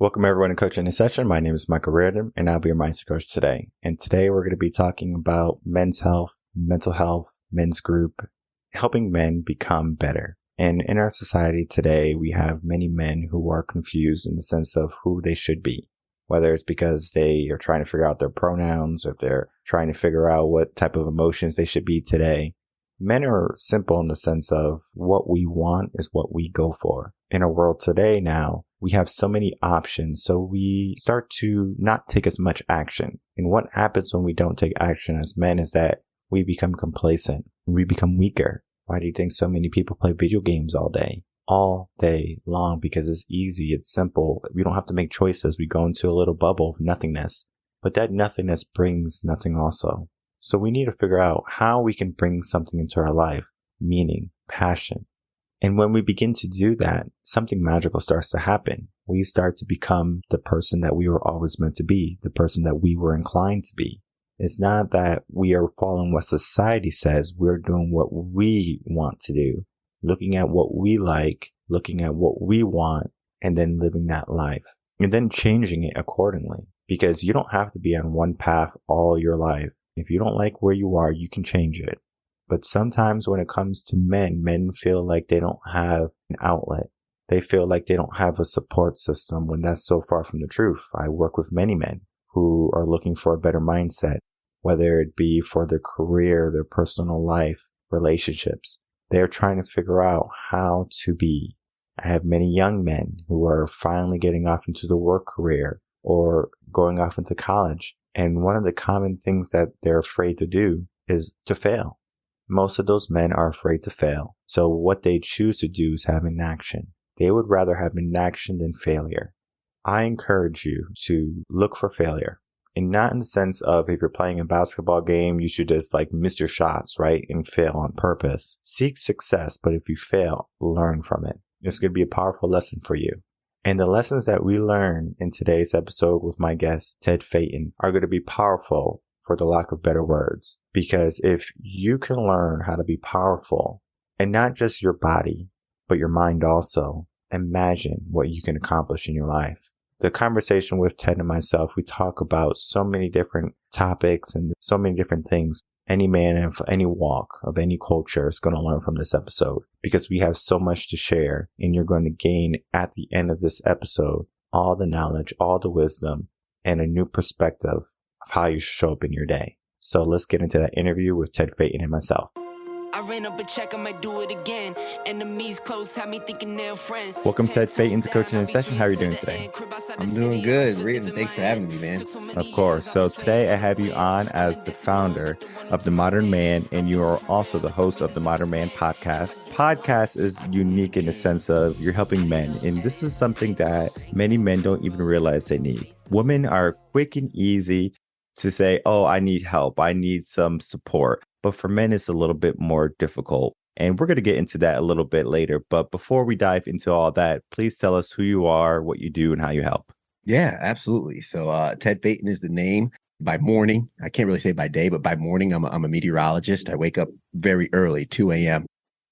Welcome everyone to Coaching in Session. My name is Michael Rearden and I'll be your mindset coach today. And today we're going to be talking about men's health, mental health, men's group, helping men become better. And in our society today, we have many men who are confused in the sense of who they should be. Whether it's because they are trying to figure out their pronouns or they're trying to figure out what type of emotions they should be today. Men are simple in the sense of what we want is what we go for. In our world today now, we have so many options, so we start to not take as much action. And what happens when we don't take action as men is that we become complacent. We become weaker. Why do you think so many people play video games all day long? Because it's easy, it's simple. We don't have to make choices. We go into a little bubble of nothingness. But that nothingness brings nothing also. So we need to figure out how we can bring something into our life, meaning, passion. And when we begin to do that, something magical starts to happen. We start to become the person that we were always meant to be, the person that we were inclined to be. It's not that we are following what society says. We're doing what we want to do, looking at what we like, looking at what we want, and then living that life, and then changing it accordingly. Because you don't have to be on one path all your life. If you don't like where you are, you can change it. But sometimes when it comes to men feel like they don't have an outlet. They feel like they don't have a support system when that's so far from the truth. I work with many men who are looking for a better mindset, whether it be for their career, their personal life, relationships. They're trying to figure out how to be. I have many young men who are finally getting off into the work career or going off into college. And one of the common things that they're afraid to do is to fail. Most of those men are afraid to fail. So what they choose to do is have inaction. They would rather have inaction than failure. I encourage you to look for failure. And not in the sense of if you're playing a basketball game, you should just miss your shots, right? And fail on purpose. Seek success, but if you fail, learn from it. It's going to be a powerful lesson for you. And the lessons that we learn in today's episode with my guest, Ted Phaeton, are going to be powerful for the lack of better words. Because if you can learn how to be powerful, and not just your body, but your mind also, imagine what you can accomplish in your life. The conversation with Ted and myself, we talk about so many different topics and so many different things. Any man of any walk, of any culture is going to learn from this episode because we have so much to share, and you're going to gain at the end of this episode all the knowledge, all the wisdom, and a new perspective of how you should show up in your day. So let's get into that interview with Ted Phaeton and myself. I ran up a check, I might do it again. Enemies close, have me thinking they're friends. Welcome, Ted Phaeton, to Coaching in Session. How are you doing today? I'm doing good, Reven. Thanks for having me, man. Of course. So today I have you on as the founder of The Modern Man, and you are also the host of The Modern Man podcast. Podcast is unique in the sense of you're helping men, and this is something that many men don't even realize they need. Women are quick and easy to say, oh, I need help. I need some support. But for men, it's a little bit more difficult. And we're going to get into that a little bit later. But before we dive into all that, please tell us who you are, what you do, and how you help. Yeah, absolutely. So Ted Phaeton is the name. By morning, I can't really say by day, but by morning, I'm a meteorologist. I wake up very early, 2 a.m.,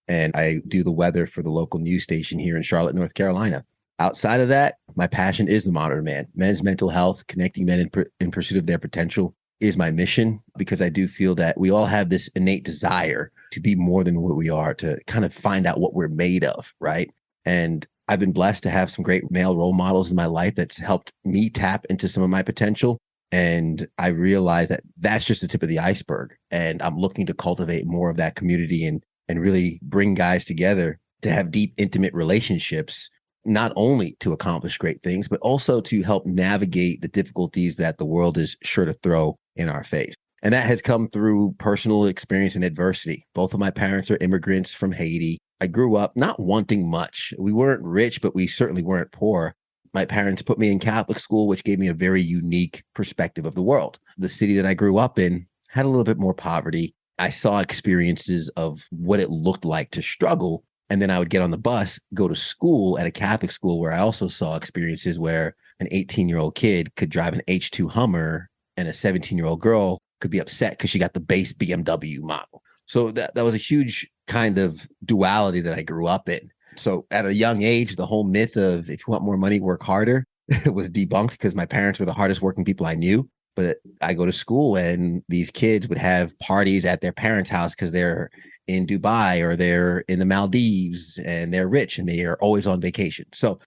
and I do the weather for the local news station here in Charlotte, North Carolina. Outside of that, my passion is the modern man. Men's mental health, connecting men in pursuit of their potential is my mission, because I do feel that we all have this innate desire to be more than what we are, to kind of find out what we're made of, right? And I've been blessed to have some great male role models in my life that's helped me tap into some of my potential. And I realize that that's just the tip of the iceberg. And I'm looking to cultivate more of that community and really bring guys together to have deep, intimate relationships, not only to accomplish great things, but also to help navigate the difficulties that the world is sure to throw in our face. And that has come through personal experience and adversity. Both of my parents are immigrants from Haiti. I grew up not wanting much. We weren't rich, but we certainly weren't poor. My parents put me in Catholic school, which gave me a very unique perspective of the world. The city that I grew up in had a little bit more poverty. I saw experiences of what it looked like to struggle. And then I would get on the bus, go to school at a Catholic school where I also saw experiences where an 18-year-old kid could drive an H2 Hummer and a 17-year-old girl could be upset because she got the base BMW model. So that was a huge kind of duality that I grew up in. So at a young age, the whole myth of if you want more money, work harder was debunked because my parents were the hardest working people I knew. But I go to school and these kids would have parties at their parents' house because they're in Dubai or they're in the Maldives and they're rich and they are always on vacation. So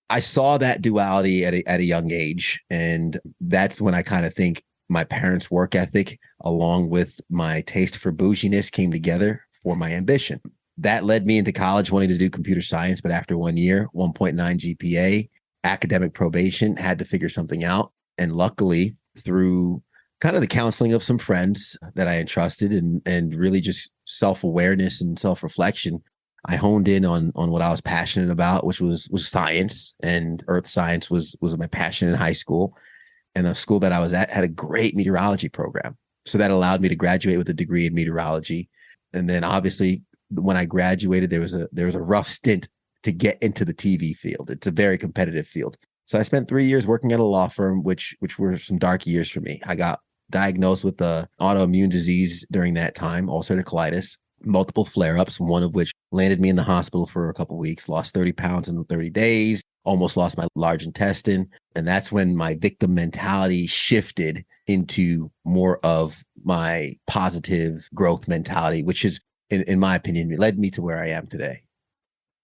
I saw that duality at a young age. And that's when I kind of think my parents' work ethic, along with my taste for bouginess, came together for my ambition. That led me into college wanting to do computer science. But after 1 year, 1.9 GPA, academic probation, had to figure something out. And luckily, through kind of the counseling of some friends that I entrusted and really just self-awareness and self-reflection, I honed in on what I was passionate about, which was science, and earth science was my passion in high school. And the school that I was at had a great meteorology program. So that allowed me to graduate with a degree in meteorology. And then obviously when I graduated, there was a rough stint to get into the TV field. It's a very competitive field. So I spent 3 years working at a law firm, which were some dark years for me. I got diagnosed with the autoimmune disease during that time, ulcerative colitis, multiple flare-ups, one of which landed me in the hospital for a couple of weeks, lost 30 pounds in 30 days, almost lost my large intestine. And that's when my victim mentality shifted into more of my positive growth mentality, which is, in my opinion, led me to where I am today.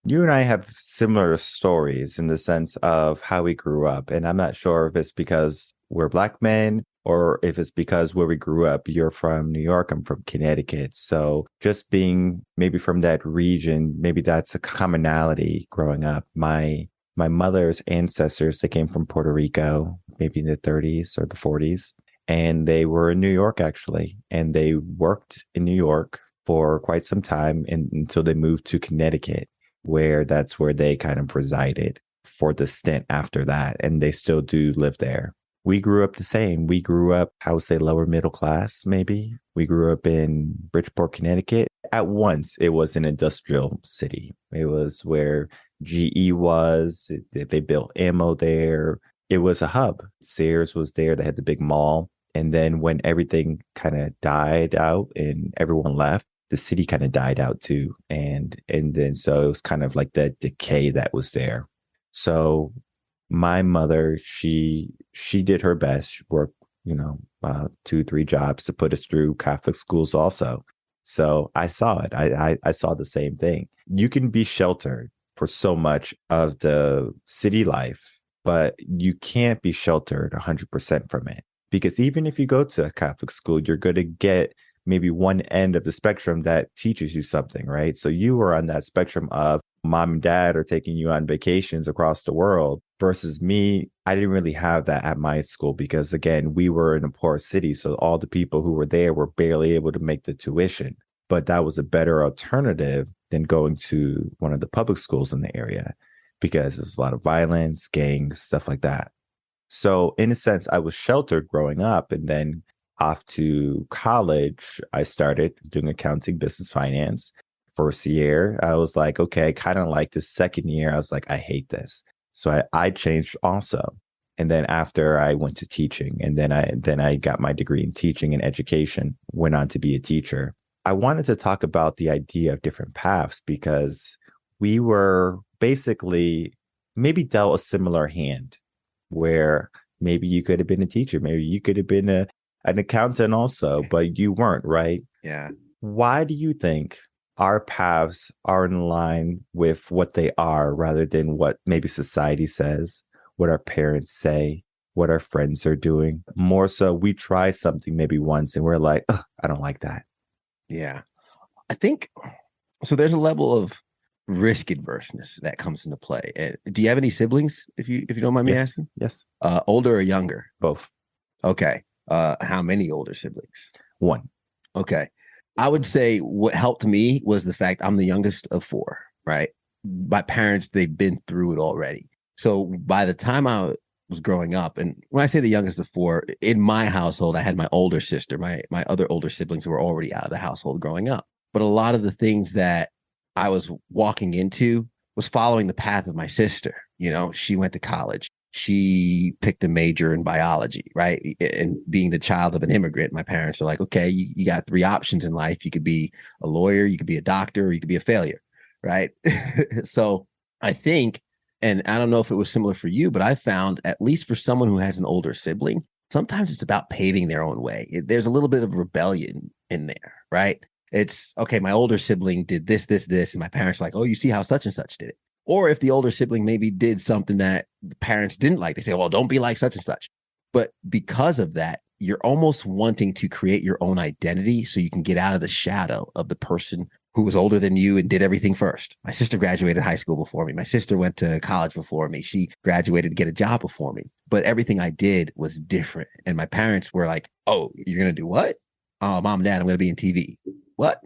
You and I have similar stories in the sense of how we grew up. And I'm not sure if it's because we're Black men or if it's because where we grew up. You're from New York, I'm from Connecticut. So just being maybe from that region, maybe that's a commonality growing up. My mother's ancestors, they came from Puerto Rico, maybe in the 30s or the 40s. And they were in New York, actually. And they worked in New York for quite some time until they moved to Connecticut, where that's where they kind of resided for the stint after that. And they still do live there. We grew up the same. We grew up, I would say, lower middle class, maybe. We grew up in Bridgeport, Connecticut. At once, it was an industrial city. It was where GE was. They built ammo there. It was a hub. Sears was there. They had the big mall. And then when everything kind of died out and everyone left, the city kind of died out too. And then so it was kind of like that decay that was there. So my mother, she did her best. She worked, 2-3 jobs to put us through Catholic schools also. So I saw it. I saw the same thing. You can be sheltered for so much of the city life, but you can't be sheltered 100% from it. Because even if you go to a Catholic school, you're going to get maybe one end of the spectrum that teaches you something, right? So you were on that spectrum of mom and dad are taking you on vacations across the world versus me. I didn't really have that at my school because, again, we were in a poor city. So all the people who were there were barely able to make the tuition. But that was a better alternative than going to one of the public schools in the area because there's a lot of violence, gangs, stuff like that. So in a sense, I was sheltered growing up. And then off to college, I started doing accounting, business, finance. First year, I was like, okay, I kind of like this. Second year, I was like, I hate this. So I changed also. And then after I went to teaching, and then I got my degree in teaching and education, went on to be a teacher. I wanted to talk about the idea of different paths because we were basically maybe dealt a similar hand where maybe you could have been a teacher, maybe you could have been an accountant also, but you weren't, right? Yeah. Why do you think our paths are in line with what they are rather than what maybe society says, what our parents say, what our friends are doing? More so, we try something maybe once and we're like, I don't like that. Yeah. I think so. There's a level of risk adverseness that comes into play. Do you have any siblings, if you don't mind me asking? Yes. Older or younger? Both. Okay. How many older siblings? One. Okay. I would say what helped me was the fact I'm the youngest of 4, right? My parents, they've been through it already. So by the time I was growing up, and when I say the youngest of 4, in my household, I had my older sister, my other older siblings were already out of the household growing up. But a lot of the things that I was walking into was following the path of my sister. She went to college. She picked a major in biology, right? And being the child of an immigrant, my parents are like, okay, you got 3 options in life. You could be a lawyer, you could be a doctor, or you could be a failure, right? So I think And I don't know if it was similar for you, but I found, at least for someone who has an older sibling, sometimes it's about paving their own way. There's a little bit of rebellion in there, right? It's okay, my older sibling did this, and my parents are like, oh, you see how such and such did it. Or if the older sibling maybe did something that the parents didn't like, they say, well, don't be like such and such. But because of that, you're almost wanting to create your own identity so you can get out of the shadow of the person who was older than you and did everything first. My sister graduated high school before me. My sister went to college before me. She graduated to get a job before me. But everything I did was different. And my parents were like, oh, you're going to do what? Oh, mom and dad, I'm going to be in TV. What?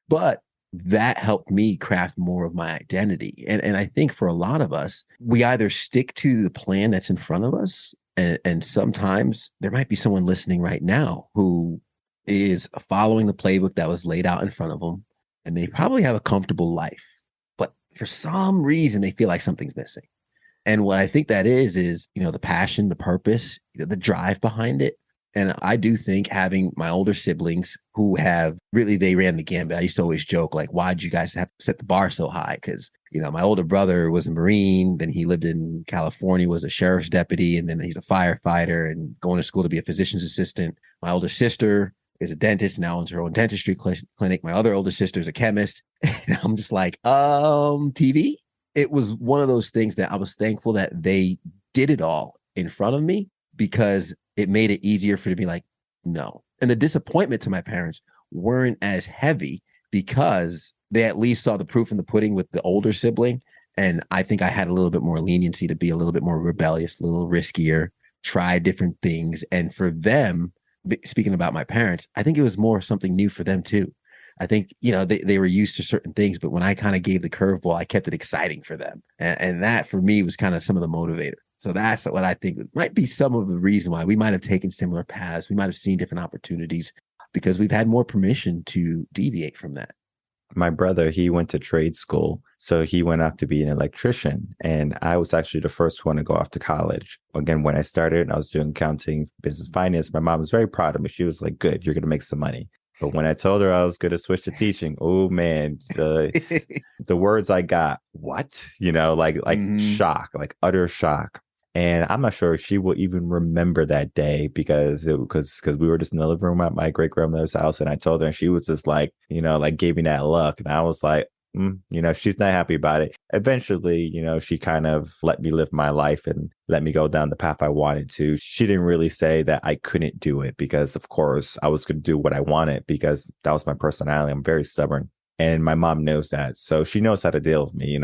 But that helped me craft more of my identity. And I think for a lot of us, we either stick to the plan that's in front of us, and sometimes there might be someone listening right now who is following the playbook that was laid out in front of them, and they probably have a comfortable life, but for some reason they feel like something's missing. And what I think that is, the passion, the purpose, the drive behind it. And I do think having my older siblings who they ran the gambit. I used to always joke, like, why'd you guys have to set the bar so high? Because, my older brother was a Marine, then he lived in California, was a sheriff's deputy, and then he's a firefighter and going to school to be a physician's assistant. My older sister is a dentist, now owns her own dentistry clinic. My other older sister is a chemist. And I'm just like, TV? It was one of those things that I was thankful that they did it all in front of me, because it made it easier for me to be like, no. And the disappointment to my parents weren't as heavy because they at least saw the proof in the pudding with the older sibling. And I think I had a little bit more leniency to be a little bit more rebellious, a little riskier, try different things. And for them, speaking about my parents, I think it was more something new for them too. I think, they were used to certain things, but when I kind of gave the curveball, I kept it exciting for them. And that for me was kind of some of the motivator. So that's what I think might be some of the reason why we might have taken similar paths. We might have seen different opportunities because we've had more permission to deviate from that. My brother, he went to trade school. So he went off to be an electrician. And I was actually the first one to go off to college. Again, when I started, I was doing accounting, business finance. My mom was very proud of me. She was like, good, you're going to make some money. But when I told her I was going to switch to teaching, oh man, the words I got, what? Shock, like utter shock. And I'm not sure she will even remember that day because we were just in the living room at my great grandmother's house, and I told her, and she was just like, gave me that look, and I was like, she's not happy about it. Eventually, she kind of let me live my life and let me go down the path I wanted to. She didn't really say that I couldn't do it because, of course, I was going to do what I wanted because that was my personality. I'm very stubborn. And my mom knows that. So she knows how to deal with me,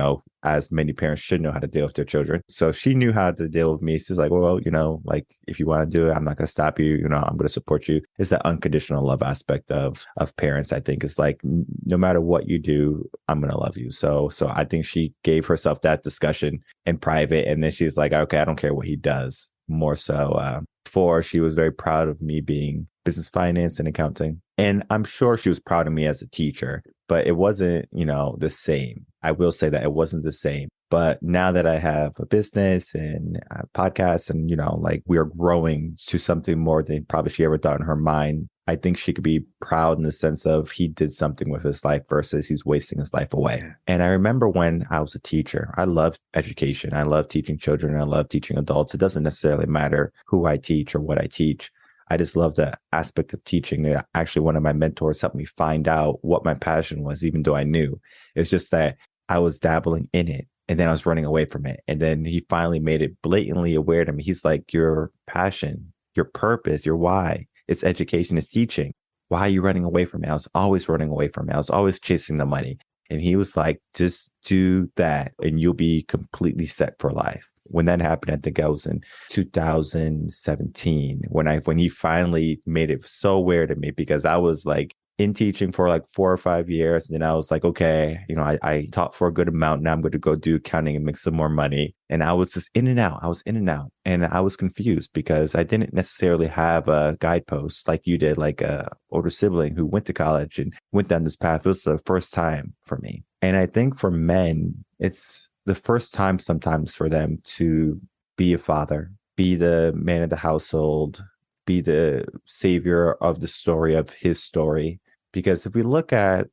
as many parents should know how to deal with their children. So she knew how to deal with me. She's like, well, like, if you want to do it, I'm not going to stop you. I'm going to support you. It's that unconditional love aspect of parents, I think. It's like, no matter what you do, I'm going to love you. So I think she gave herself that discussion in private. And then she's like, okay, I don't care what he does. More so, before, she was very proud of me being business finance and accounting. And I'm sure she was proud of me as a teacher, but it wasn't, the same. I will say that it wasn't the same. But now that I have a business and a podcast and, like, we are growing to something more than probably she ever thought in her mind, I think she could be proud in the sense of he did something with his life versus he's wasting his life away. And I remember when I was a teacher, I loved education. I love teaching children. I love teaching adults. It doesn't necessarily matter who I teach or what I teach. I just love the aspect of teaching. Actually, one of my mentors helped me find out what my passion was, even though I knew. It's just that I was dabbling in it and then I was running away from it. And then he finally made it blatantly aware to me. He's like, your passion, your purpose, your why, it's education, it's teaching. Why are you running away from it? I was always running away from it. I was always chasing the money. And he was like, just do that and you'll be completely set for life. When that happened, I think I was in 2017 when he finally made it so weird to me, because I was like in teaching for like 4 or 5 years. And then I was like, okay, I taught for a good amount. Now I'm going to go do accounting and make some more money. And I was just in and out. I was in and out. And I was confused because I didn't necessarily have a guidepost like you did, like a older sibling who went to college and went down this path. It was the first time for me. And I think for men, it's the first time sometimes for them to be a father, be the man of the household, be the savior of the story of his story. Because if we look at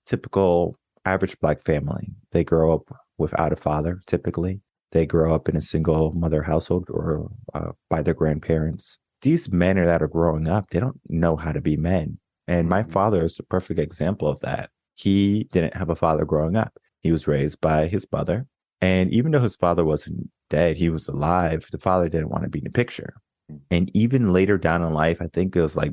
typical average Black family, they grow up without a father, typically. They grow up in a single mother household or by their grandparents. These men that are growing up, they don't know how to be men. And my father is the perfect example of that. He didn't have a father growing up. He was raised by his mother. And even though his father wasn't dead, he was alive, the father didn't want to be in the picture. And even later down in life, I think it was I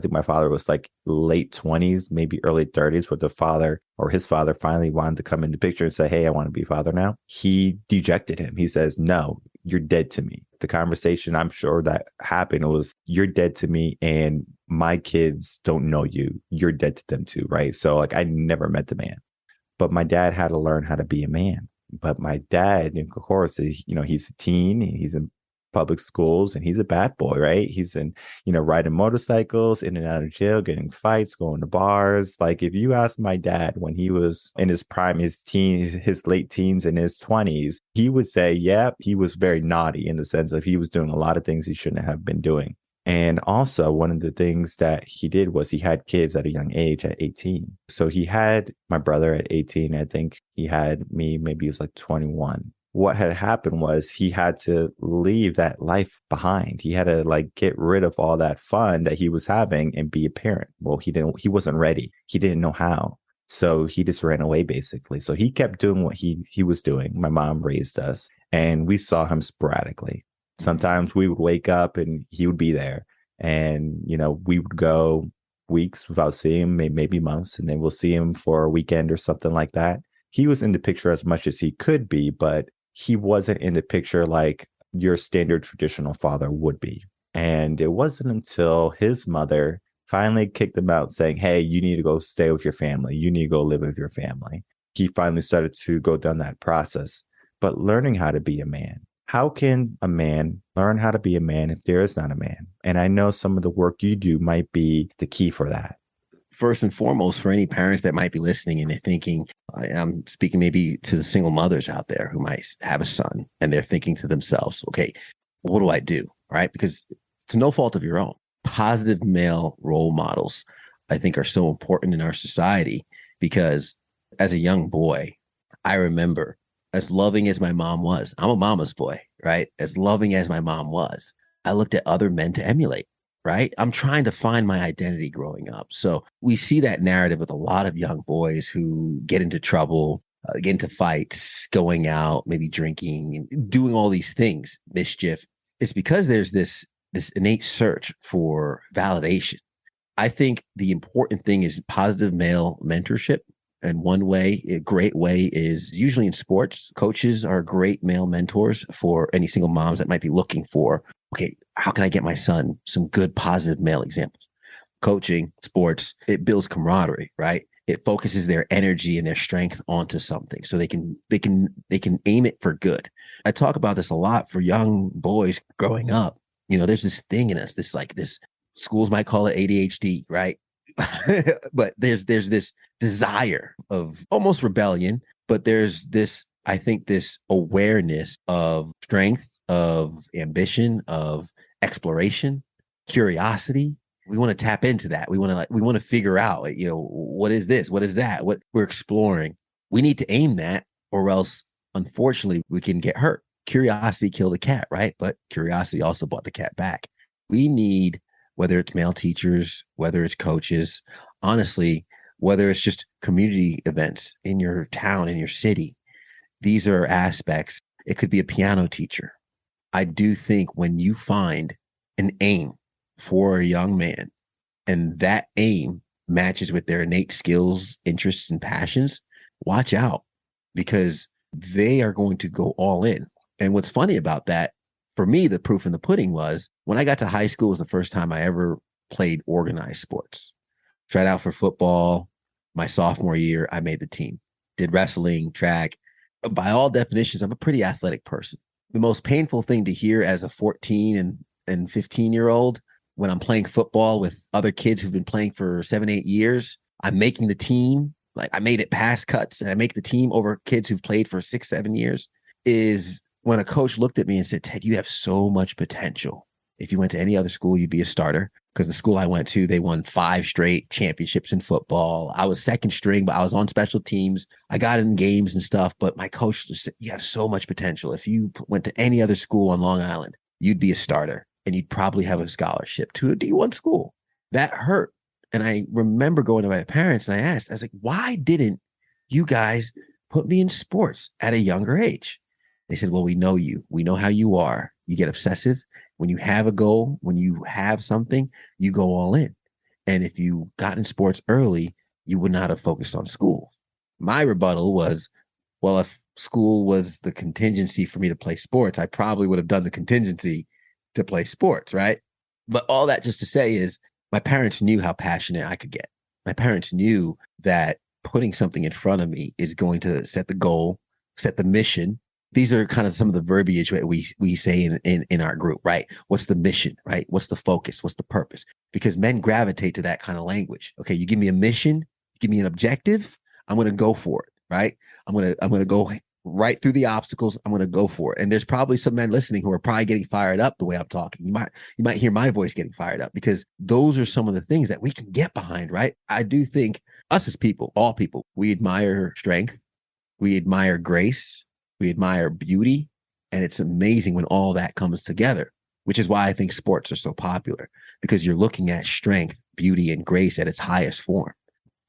think my father was like late 20s, maybe early 30s, where the father or his father finally wanted to come in the picture and say, hey, I want to be a father now. He dejected him. He says, no, you're dead to me. The conversation I'm sure that happened was, you're dead to me and my kids don't know you. You're dead to them too, right? So like I never met the man, but my dad had to learn how to be a man. But my dad, of course, he's a teen, he's in public schools, and he's a bad boy, right? He's in, riding motorcycles, in and out of jail, getting fights, going to bars. Like if you ask my dad when he was in his prime, his late teens and his 20s, he would say, yeah, he was very naughty in the sense of he was doing a lot of things he shouldn't have been doing. And also one of the things that he did was he had kids at a young age at 18. So he had my brother at 18. I think he had me, maybe he was like 21. What had happened was he had to leave that life behind. He had to like get rid of all that fun that he was having and be a parent. Well, he wasn't ready. He didn't know how. So he just ran away basically. So he kept doing what he was doing. My mom raised us and we saw him sporadically. Sometimes we would wake up and he would be there, and, we would go weeks without seeing him, maybe months, and then we'll see him for a weekend or something like that. He was in the picture as much as he could be, but he wasn't in the picture like your standard traditional father would be. And it wasn't until his mother finally kicked him out saying, hey, you need to go stay with your family. You need to go live with your family. He finally started to go down that process. But learning how to be a man. How can a man learn how to be a man if there is not a man? And I know some of the work you do might be the key for that. First and foremost, for any parents that might be listening and they're thinking, I'm speaking maybe to the single mothers out there who might have a son and they're thinking to themselves, okay, what do I do? Right? Because it's no fault of your own. Positive male role models, I think, are so important in our society because as a young boy, I remember, as loving as my mom was, I'm a mama's boy, right? As loving as my mom was, I looked at other men to emulate, right? I'm trying to find my identity growing up. So we see that narrative with a lot of young boys who get into trouble, get into fights, going out, maybe drinking, and doing all these things, mischief. It's because there's this innate search for validation. I think the important thing is positive male mentorship. And one way, a great way, is usually in sports. Coaches are great male mentors for any single moms that might be looking for, okay, how can I get my son some good positive male examples? Coaching, sports, it builds camaraderie, right? It focuses their energy and their strength onto something so they can aim it for good. I talk about this a lot for young boys growing up. There's this thing in us, this schools might call it ADHD, right? But there's this desire of almost rebellion, but there's this, I think, this awareness of strength, of ambition, of exploration, curiosity. We want to tap into that. We want to figure out, what is this? What is that? What we're exploring. We need to aim that, or else, unfortunately, we can get hurt. Curiosity killed the cat, right? But curiosity also brought the cat back. We need, whether it's male teachers, whether it's coaches, honestly, whether it's just community events in your town, in your city, these are aspects. It could be a piano teacher. I do think when you find an aim for a young man and that aim matches with their innate skills, interests, and passions, watch out, because they are going to go all in. And what's funny about that, for me, the proof in the pudding was when I got to high school was the first time I ever played organized sports. Tried out for football. My sophomore year, I made the team. Did wrestling, track. By all definitions, I'm a pretty athletic person. The most painful thing to hear as a 14 and 15-year-old when I'm playing football with other kids who've been playing for 7-8 years, I'm making the team. Like I made it past cuts and I make the team over kids who've played for 6-7 years, is when a coach looked at me and said, Ted, you have so much potential. If you went to any other school, you'd be a starter. because the school I went to, they won 5 straight championships in football. I was second string, but I was on special teams. I got in games and stuff, but my coach just said, you have so much potential. If you went to any other school on Long Island, you'd be a starter and you'd probably have a scholarship to a D1 school. That hurt. And I remember going to my parents and I was like, why didn't you guys put me in sports at a younger age? They said, well, we know you. We know how you are. You get obsessive. When you have a goal, when you have something, you go all in. And if you got in sports early, you would not have focused on school. My rebuttal was, well, if school was the contingency for me to play sports, I probably would have done the contingency to play sports, right? But all that just to say is my parents knew how passionate I could get. My parents knew that putting something in front of me is going to set the goal, set the mission. These are kind of some of the verbiage that we say in our group, right? What's the mission, right? What's the focus? What's the purpose? Because men gravitate to that kind of language. Okay, you give me a mission, give me an objective, I'm going to go for it, right? I'm going to go right through the obstacles. I'm going to go for it. And there's probably some men listening who are probably getting fired up the way I'm talking. You might hear my voice getting fired up because those are some of the things that we can get behind, right? I do think us as people, all people, we admire strength, we admire grace, we admire beauty, and it's amazing when all that comes together, which is why I think sports are so popular, because you're looking at strength, beauty, and grace at its highest form.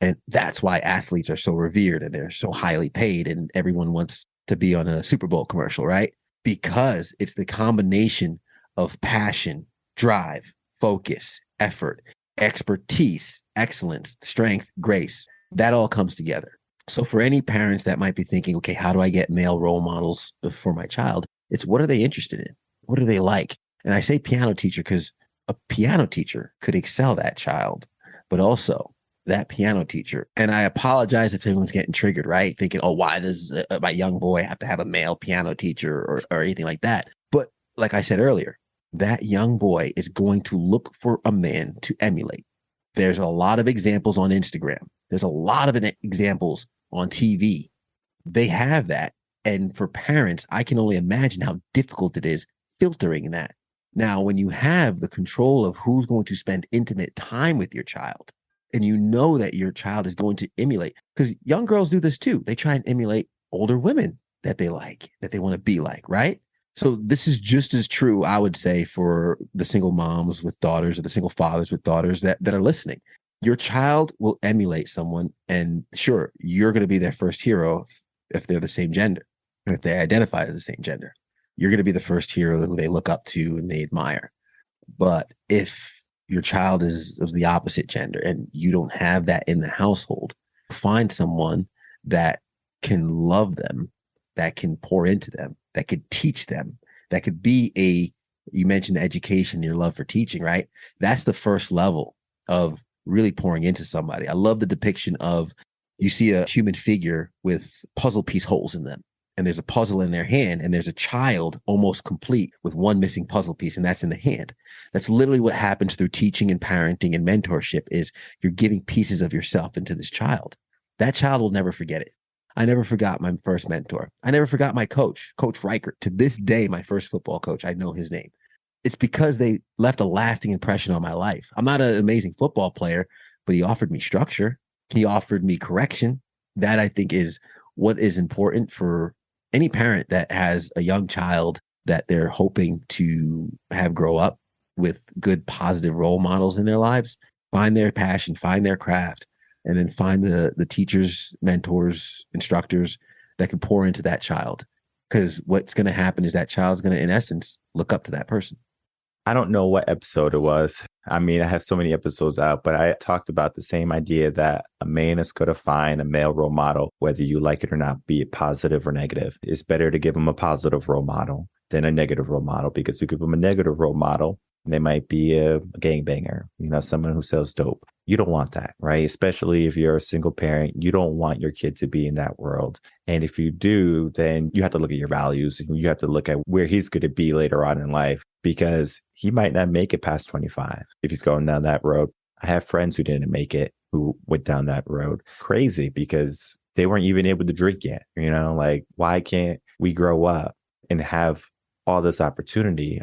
And that's why athletes are so revered and they're so highly paid and everyone wants to be on a Super Bowl commercial, right? Because it's the combination of passion, drive, focus, effort, expertise, excellence, strength, grace, that all comes together. So for any parents that might be thinking, okay, how do I get male role models for my child? It's what are they interested in? What do they like? And I say piano teacher because a piano teacher could excel that child, but also that piano teacher. And I apologize if anyone's getting triggered, right? Thinking, oh, why does my young boy have to have a male piano teacher or anything like that? But like I said earlier, that young boy is going to look for a man to emulate. There's a lot of examples on Instagram. There's a lot of examples on TV. They have that. And for parents, I can only imagine how difficult it is filtering that. Now, when you have the control of who's going to spend intimate time with your child, and you know that your child is going to emulate, because young girls do this too. They try and emulate older women that they like, that they want to be like, right? So this is just as true, I would say, for the single moms with daughters or the single fathers with daughters that are listening. Your child will emulate someone, and sure, you're going to be their first hero if they're the same gender, if they identify as the same gender. You're going to be the first hero who they look up to and they admire. But if your child is of the opposite gender and you don't have that in the household, find someone that can love them, that can pour into them, that could teach them, that could be you mentioned education, your love for teaching, right? That's the first level of really pouring into somebody. I love the depiction of, you see a human figure with puzzle piece holes in them, and there's a puzzle in their hand, and there's a child almost complete with one missing puzzle piece, and that's in the hand. That's literally what happens through teaching and parenting and mentorship, is you're giving pieces of yourself into this child. That child will never forget it. I never forgot my first mentor. I never forgot my coach, Coach Reichert. To this day, my first football coach, I know his name. It's because they left a lasting impression on my life. I'm not an amazing football player, but he offered me structure. He offered me correction. That, I think, is what is important for any parent that has a young child that they're hoping to have grow up with good, positive role models in their lives. Find their passion, find their craft, and then find the teachers, mentors, instructors that can pour into that child. Because what's going to happen is that child's going to, in essence, look up to that person. I don't know what episode it was. I mean, I have so many episodes out, but I talked about the same idea that a man is going to find a male role model, whether you like it or not, be it positive or negative. It's better to give him a positive role model than a negative role model, because you give them a negative role model, they might be a gangbanger, someone who sells dope. You don't want that, right? Especially if you're a single parent, you don't want your kid to be in that world. And if you do, then you have to look at your values, and you have to look at where he's going to be later on in life, because he might not make it past 25 if he's going down that road. I have friends who didn't make it, who went down that road. Crazy, because they weren't even able to drink yet. Like, why can't we grow up and have all this opportunity?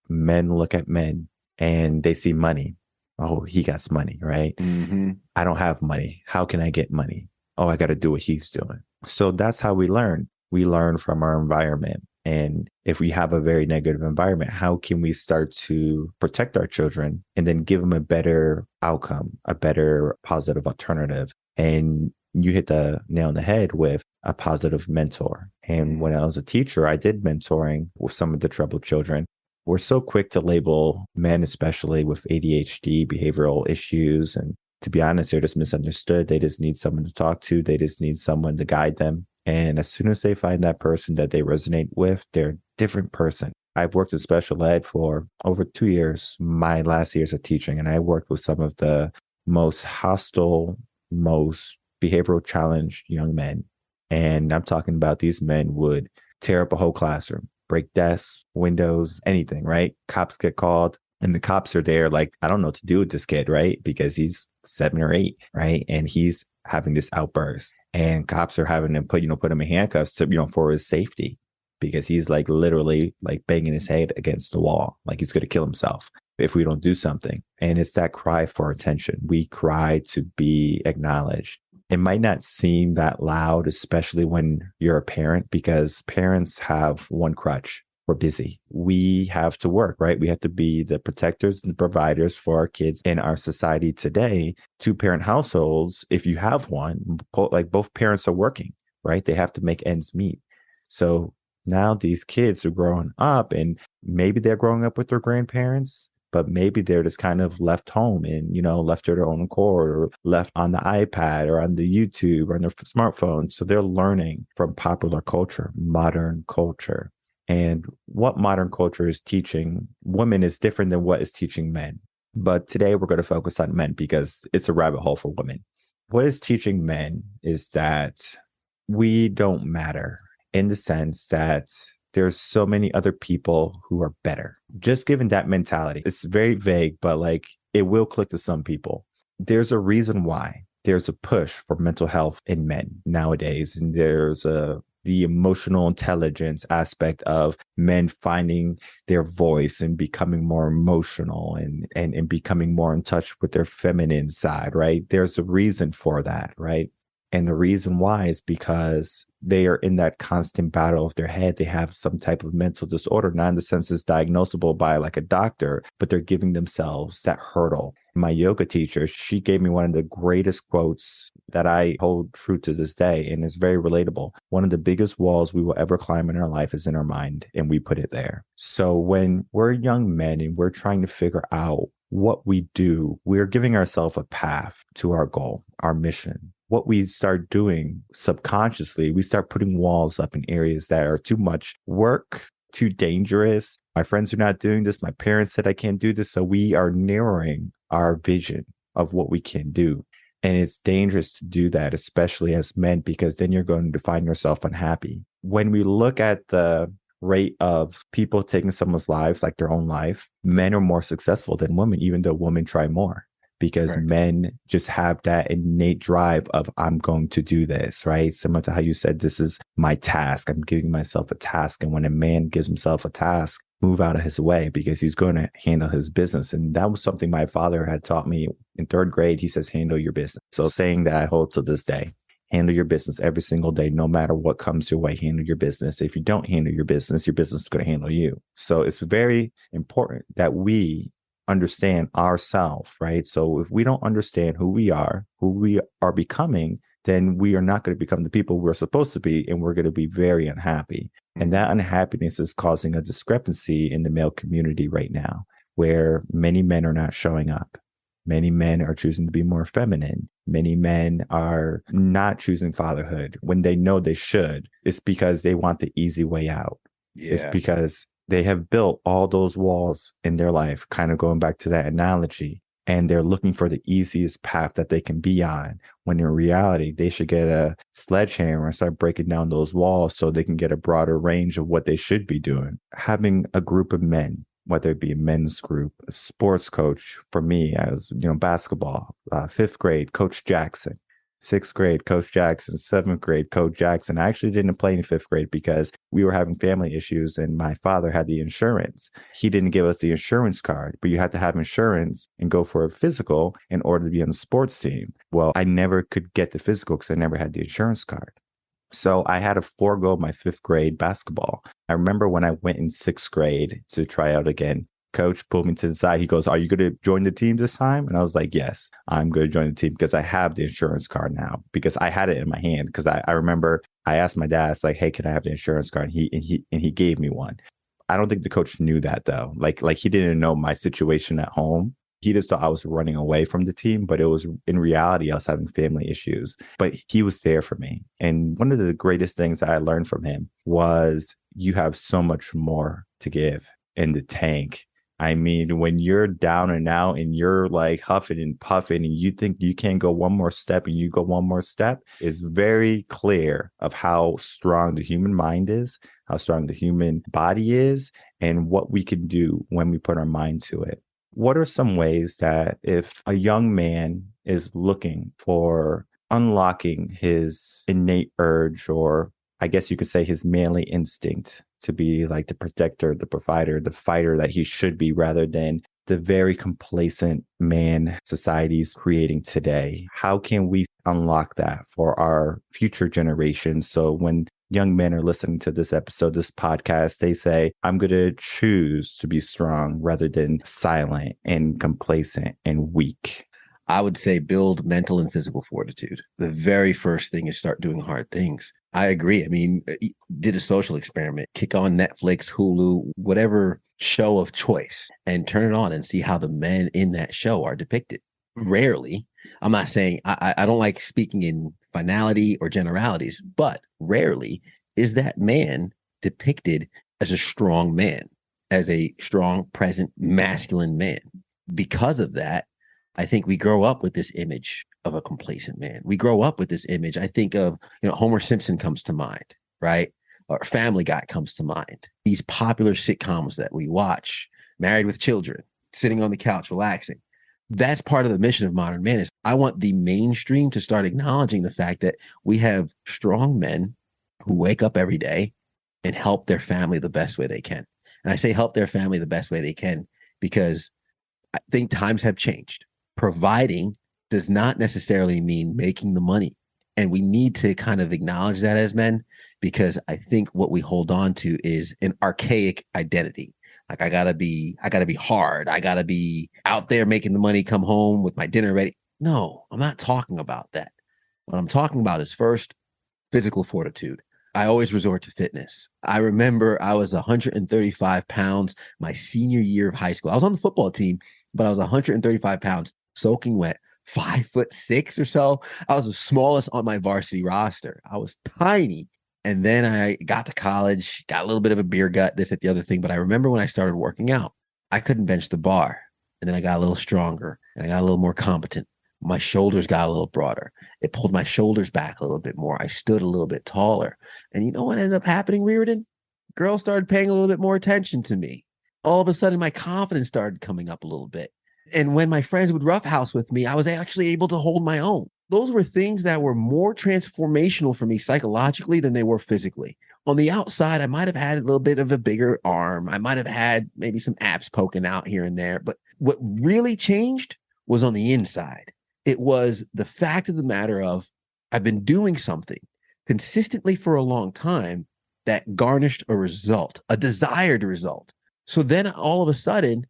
Men look at men and they see money, Oh, he got money, right? Mm-hmm. I don't have money. How can I get money? Oh, I got to do what he's doing. So that's how we learn. We learn from our environment. And if we have a very negative environment, how can we start to protect our children and then give them a better outcome, a better positive alternative? And you hit the nail on the head with a positive mentor. And when I was a teacher, I did mentoring with some of the troubled children. We're so quick to label men, especially with ADHD, behavioral issues. And to be honest, they're just misunderstood. They just need someone to talk to. They just need someone to guide them. And as soon as they find that person that they resonate with, they're a different person. I've worked in special ed for over 2 years, my last years of teaching, and I worked with some of the most hostile, most behavioral challenged young men. And I'm talking about these men would tear up a whole classroom, break desks, windows, anything, right? Cops get called and the cops are there like, I don't know what to do with this kid, right? Because he's 7 or 8, right? And he's having this outburst and cops are having to put him in handcuffs to, for his safety because he's like literally like banging his head against the wall. Like he's going to kill himself if we don't do something. And it's that cry for attention. We cry to be acknowledged. It might not seem that loud, especially when you're a parent, because parents have one crutch. We're busy. We have to work, right? We have to be the protectors and providers for our kids in our society today. 2-parent households, if you have one, like both parents are working, right? They have to make ends meet. So now these kids are growing up and maybe they're growing up with their grandparents, but maybe they're just kind of left home and, left to their own accord or left on the iPad or on the YouTube or on their smartphone. So they're learning from popular culture, modern culture. And what modern culture is teaching women is different than what is teaching men. But today we're going to focus on men because it's a rabbit hole for women. What is teaching men is that we don't matter in the sense that there's so many other people who are better. Just given that mentality, it's very vague, but like it will click to some people. There's a reason why there's a push for mental health in men nowadays. And there's the emotional intelligence aspect of men finding their voice and becoming more emotional and becoming more in touch with their feminine side, right? There's a reason for that, right? And the reason why is because they are in that constant battle of their head. They have some type of mental disorder, not in the sense it's diagnosable by like a doctor, but they're giving themselves that hurdle. My yoga teacher, she gave me one of the greatest quotes that I hold true to this day, and it's very relatable. One of the biggest walls we will ever climb in our life is in our mind, and we put it there. So when we're young men and we're trying to figure out what we do, we're giving ourselves a path to our goal, our mission. What we start doing subconsciously, we start putting walls up in areas that are too much work, too dangerous. My friends are not doing this. My parents said I can't do this. So we are narrowing our vision of what we can do. And it's dangerous to do that, especially as men, because then you're going to find yourself unhappy. When we look at the rate of people taking someone's lives, like their own life, men are more successful than women, even though women try more. Because Correct. Men just have that innate drive of, I'm going to do this, right? Similar to how you said, this is my task. I'm giving myself a task. And when a man gives himself a task, move out of his way because he's going to handle his business. And that was something my father had taught me in 3rd grade. He says, handle your business. So saying that I hold to this day, handle your business every single day, no matter what comes your way, handle your business. If you don't handle your business is going to handle you. So it's very important that we understand ourselves, right? So if we don't understand who we are becoming, then we are not going to become the people we're supposed to be, and we're going to be very unhappy. And that unhappiness is causing a discrepancy in the male community right now, where many men are not showing up. Many men are choosing to be more feminine. Many men are not choosing fatherhood when they know they should. It's because they want the easy way out. Yeah. It's because they have built all those walls in their life, kind of going back to that analogy, and they're looking for the easiest path that they can be on, when in reality, they should get a sledgehammer and start breaking down those walls so they can get a broader range of what they should be doing. Having a group of men, whether it be a men's group, a sports coach, for me, I was, basketball, 5th grade, Coach Jackson. Sixth grade, Coach Jackson. Seventh grade, Coach Jackson. I actually didn't play in fifth grade because we were having family issues and my father had the insurance. He didn't give us the insurance card, but you had to have insurance and go for a physical in order to be on the sports team. Well, I never could get the physical because I never had the insurance card. So I had to forego my fifth grade basketball. I remember when I went in sixth grade to try out again, coach pulled me to the side. He goes, "Are you going to join the team this time?" And I was like, "Yes, I'm going to join the team because I have the insurance card now," because I had it in my hand. Because I remember I asked my dad, it's like, "Hey, can I have the insurance card?" And he gave me one. I don't think the coach knew that though. Like he didn't know my situation at home. He just thought I was running away from the team, but it was in reality, I was having family issues. But he was there for me. And one of the greatest things that I learned from him was you have so much more to give in the tank. I mean, when you're down and out and you're like huffing and puffing and you think you can't go one more step and you go one more step, it's very clear of how strong the human mind is, how strong the human body is, and what we can do when we put our mind to it. What are some ways that if a young man is looking for unlocking his innate urge, or I guess you could say his manly instinct to be like the protector, the provider, the fighter that he should be, rather than the very complacent man society's creating today? How can we unlock that for our future generations? So when young men are listening to this episode, this podcast, they say, "I'm going to choose to be strong rather than silent and complacent and weak." I would say build mental and physical fortitude. The very first thing is start doing hard things. I agree. I mean, did a social experiment, kick on Netflix, Hulu, whatever show of choice, and turn it on and see how the men in that show are depicted. Rarely, I'm not saying I don't like speaking in finality or generalities, but rarely is that man depicted as a strong man, as a strong, present, masculine man. Because of that, I think we grow up with this image of a complacent man. We grow up with this image. I think of, Homer Simpson comes to mind, right? Or Family Guy comes to mind. These popular sitcoms that we watch, Married with Children, sitting on the couch, relaxing. That's part of the mission of Modern Man. Is I want the mainstream to start acknowledging the fact that we have strong men who wake up every day and help their family the best way they can. And I say help their family the best way they can because I think times have changed. Providing does not necessarily mean making the money. And we need to kind of acknowledge that as men, because I think what we hold on to is an archaic identity. Like I gotta be hard. I gotta be out there making the money, come home with my dinner ready. No, I'm not talking about that. What I'm talking about is first, physical fortitude. I always resort to fitness. I remember I was 135 pounds my senior year of high school. I was on the football team, but I was 135 pounds, soaking wet, 5'6" or so. I was the smallest on my varsity roster. I was tiny. And then I got to college, got a little bit of a beer gut, this, that, the other thing. But I remember when I started working out, I couldn't bench the bar. And then I got a little stronger and I got a little more competent. My shoulders got a little broader. It pulled my shoulders back a little bit more. I stood a little bit taller. And you know what ended up happening, Rearden? Girls started paying a little bit more attention to me. All of a sudden, my confidence started coming up a little bit. And when my friends would roughhouse with me, I was actually able to hold my own. Those were things that were more transformational for me psychologically than they were physically. On the outside, I might have had a little bit of a bigger arm. I might have had maybe some abs poking out here and there. But what really changed was on the inside. It was the fact of the matter of I've been doing something consistently for a long time that garnished a result, a desired result. So then all of a sudden,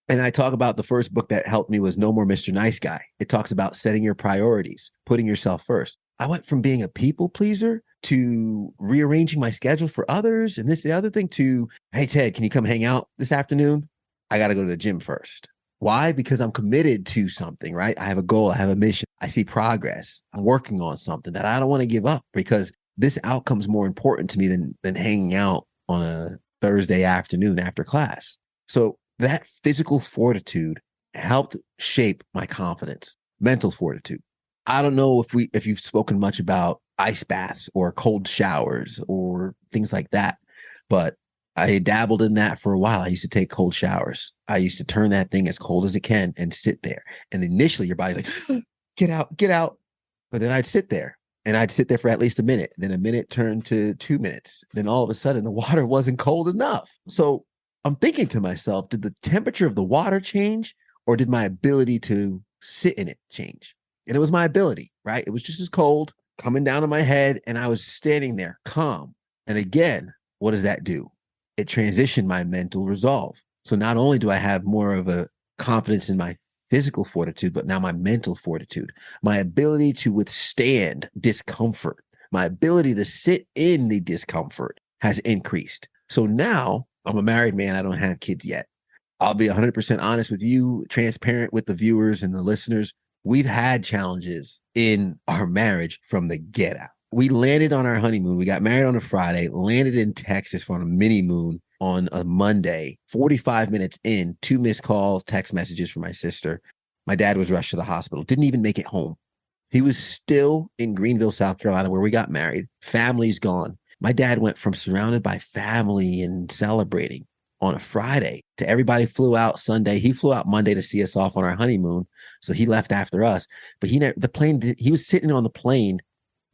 and I talk about the first book that helped me was No More Mr. Nice Guy. It talks about setting your priorities, putting yourself first. I went from being a people pleaser to rearranging my schedule for others and this, the other thing to, "Hey, Ted, can you come hang out this afternoon? I got to go to the gym first." Why? Because I'm committed to something, right? I have a goal. I have a mission. I see progress. I'm working on something that I don't want to give up because this outcome's more important to me than hanging out on a Thursday afternoon after class. So that physical fortitude helped shape my confidence, mental fortitude. I don't know if you've spoken much about ice baths or cold showers or things like that, but I dabbled in that for a while. I used to take cold showers. I used to turn that thing as cold as it can and sit there. And initially your body's like, get out, get out. But then I'd sit there and I'd sit there for at least a minute. Then a minute turned to 2 minutes. Then all of a sudden the water wasn't cold enough. So I'm thinking to myself, did the temperature of the water change or did my ability to sit in it change? And it was my ability, right? It was just as cold coming down on my head and I was standing there calm. And again, what does that do? It transitioned my mental resolve. So not only do I have more of a confidence in my physical fortitude, but now my mental fortitude, my ability to withstand discomfort, my ability to sit in the discomfort has increased. So now I'm a married man. I don't have kids yet. I'll be 100% honest with you, transparent with the viewers and the listeners. We've had challenges in our marriage from the get out. We landed on our honeymoon. We got married on a Friday, landed in Texas for a mini moon on a Monday. 45 minutes in, 2 missed calls, text messages from my sister. My dad was rushed to the hospital, didn't even make it home. He was still in Greenville, South Carolina, where we got married. Family's gone. My dad went from surrounded by family and celebrating on a Friday to everybody flew out Sunday. He flew out Monday to see us off on our honeymoon. So he left after us, but he was sitting on the plane.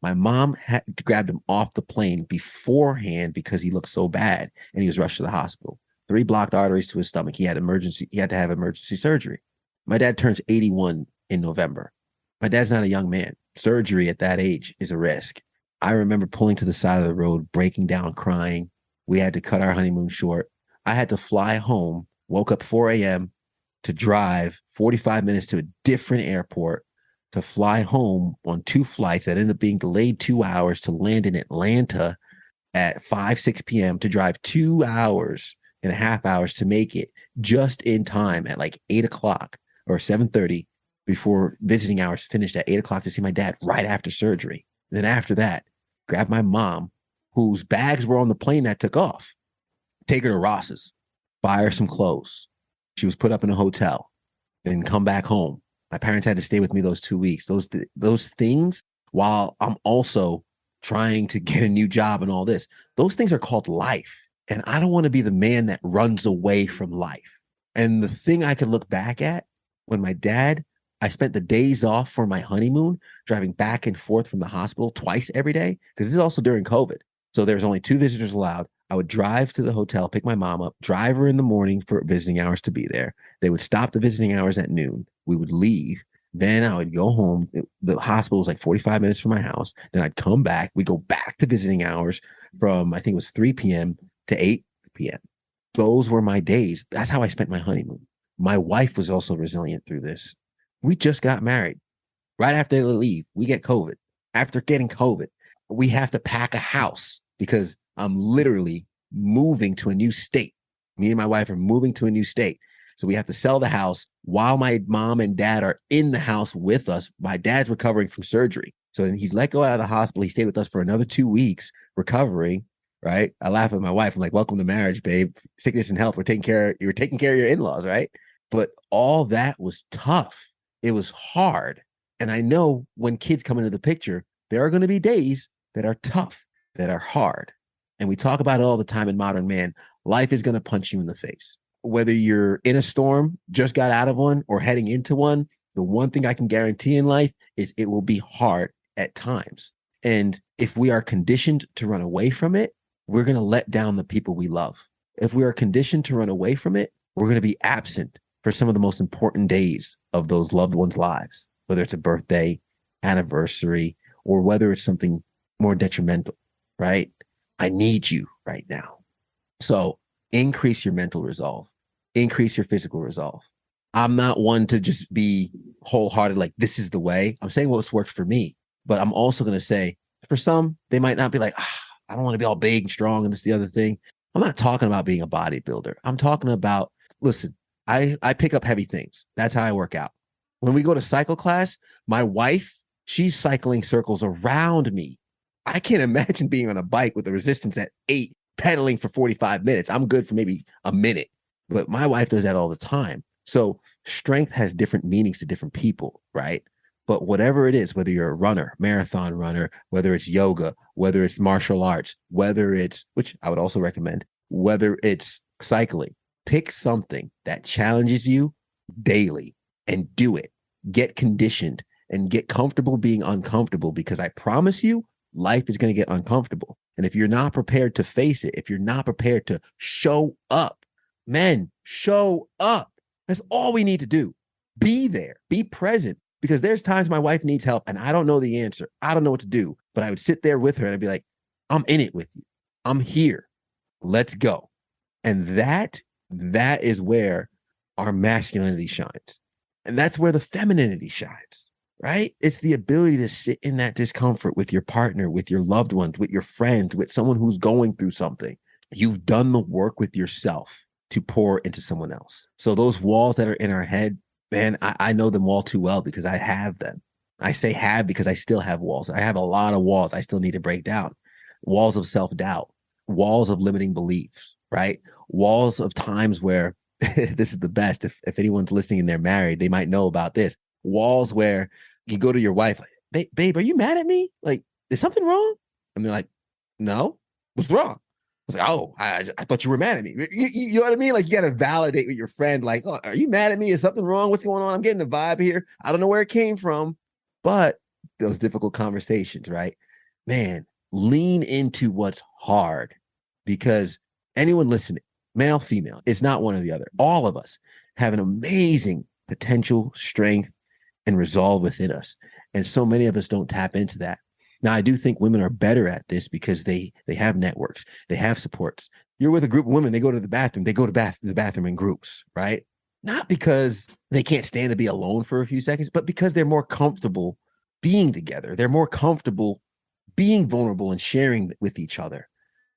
My mom had grabbed him off the plane beforehand because he looked so bad and he was rushed to the hospital. 3 blocked arteries to his stomach. He had to have emergency surgery. My dad turns 81 in November. My dad's not a young man. Surgery at that age is a risk. I remember pulling to the side of the road, breaking down, crying. We had to cut our honeymoon short. I had to fly home, woke up 4 a.m. to drive 45 minutes to a different airport to fly home on 2 flights that ended up being delayed 2 hours to land in Atlanta at 6 p.m. to drive 2 hours and a half hours to make it just in time at like 8 o'clock or 7:30 before visiting hours finished at 8 o'clock to see my dad right after surgery. Then after that, grab my mom, whose bags were on the plane that took off, take her to Ross's, buy her some clothes. She was put up in a hotel and come back home. My parents had to stay with me those 2 weeks. Those things, while I'm also trying to get a new job and all this, those things are called life. And I don't want to be the man that runs away from life. And the thing I could look back at when I spent the days off for my honeymoon, driving back and forth from the hospital twice every day, because this is also during COVID. So there's only 2 visitors allowed. I would drive to the hotel, pick my mom up, drive her in the morning for visiting hours to be there. They would stop the visiting hours at noon. We would leave. Then I would go home. The hospital was like 45 minutes from my house. Then I'd come back. We'd go back to visiting hours from, I think it was 3 p.m. to 8 p.m. Those were my days. That's how I spent my honeymoon. My wife was also resilient through this. We just got married. Right after they leave, we get COVID. After getting COVID, we have to pack a house because I'm literally moving to a new state. Me and my wife are moving to a new state. So we have to sell the house while my mom and dad are in the house with us. My dad's recovering from surgery. So he's let go out of the hospital. He stayed with us for another 2 weeks recovering, right? I laugh at my wife. I'm like, welcome to marriage, babe. Sickness and health. You're taking care of your in-laws, right? But all that was tough. It was hard. And I know when kids come into the picture, there are going to be days that are tough, that are hard. And we talk about it all the time in Modern Man. Life is going to punch you in the face. Whether you're in a storm, just got out of one, or heading into one, the one thing I can guarantee in life is it will be hard at times. And if we are conditioned to run away from it, we're going to let down the people we love. If we are conditioned to run away from it, we're going to be absent for some of the most important days of those loved ones' lives, whether it's a birthday, anniversary, or whether it's something more detrimental, right? I need you right now. So increase your mental resolve, increase your physical resolve. I'm not one to just be wholehearted, like this is the way. I'm saying what's worked for me, but I'm also going to say for some, they might not be like, I don't want to be all big and strong and this, the other thing. I'm not talking about being a bodybuilder. I'm talking about, listen, I pick up heavy things. That's how I work out. When we go to cycle class, my wife, she's cycling circles around me. I can't imagine being on a bike with the resistance at 8, pedaling for 45 minutes. I'm good for maybe a minute, but my wife does that all the time. So strength has different meanings to different people, right? But whatever it is, whether you're a runner, marathon runner, whether it's yoga, whether it's martial arts, whether it's, which I would also recommend, whether it's cycling, pick something that challenges you daily and do it. Get conditioned and get comfortable being uncomfortable, because I promise you, life is going to get uncomfortable. And if you're not prepared to face it, if you're not prepared to show up, men, show up. That's all we need to do. Be there, be present. Because there's times my wife needs help and I don't know the answer. I don't know what to do. But I would sit there with her and I'd be like, I'm in it with you. I'm here. Let's go. And that is where our masculinity shines. And that's where the femininity shines, right? It's the ability to sit in that discomfort with your partner, with your loved ones, with your friends, with someone who's going through something. You've done the work with yourself to pour into someone else. So those walls that are in our head, man, I know them all too well because I have them. I say have because I still have walls. I have a lot of walls I still need to break down. Walls of self-doubt, walls of limiting beliefs, right? Walls of times where this is the best. If anyone's listening and they're married, they might know about this. Walls where you go to your wife, like, babe, are you mad at me? Like, is something wrong? And they're like, no, what's wrong? I was like, oh, I thought you were mad at me. You know what I mean? Like, you got to validate with your friend. Like, oh, are you mad at me? Is something wrong? What's going on? I'm getting the vibe here. I don't know where it came from. But those difficult conversations, right? Man, lean into what's hard, because anyone listening, male, female, it's not one or the other. All of us have an amazing potential, strength, and resolve within us. And so many of us don't tap into that. Now, I do think women are better at this because they have networks, they have supports. You're with a group of women, they go to the bathroom, they go to the bathroom in groups, right? Not because they can't stand to be alone for a few seconds, but because they're more comfortable being together. They're more comfortable being vulnerable and sharing with each other.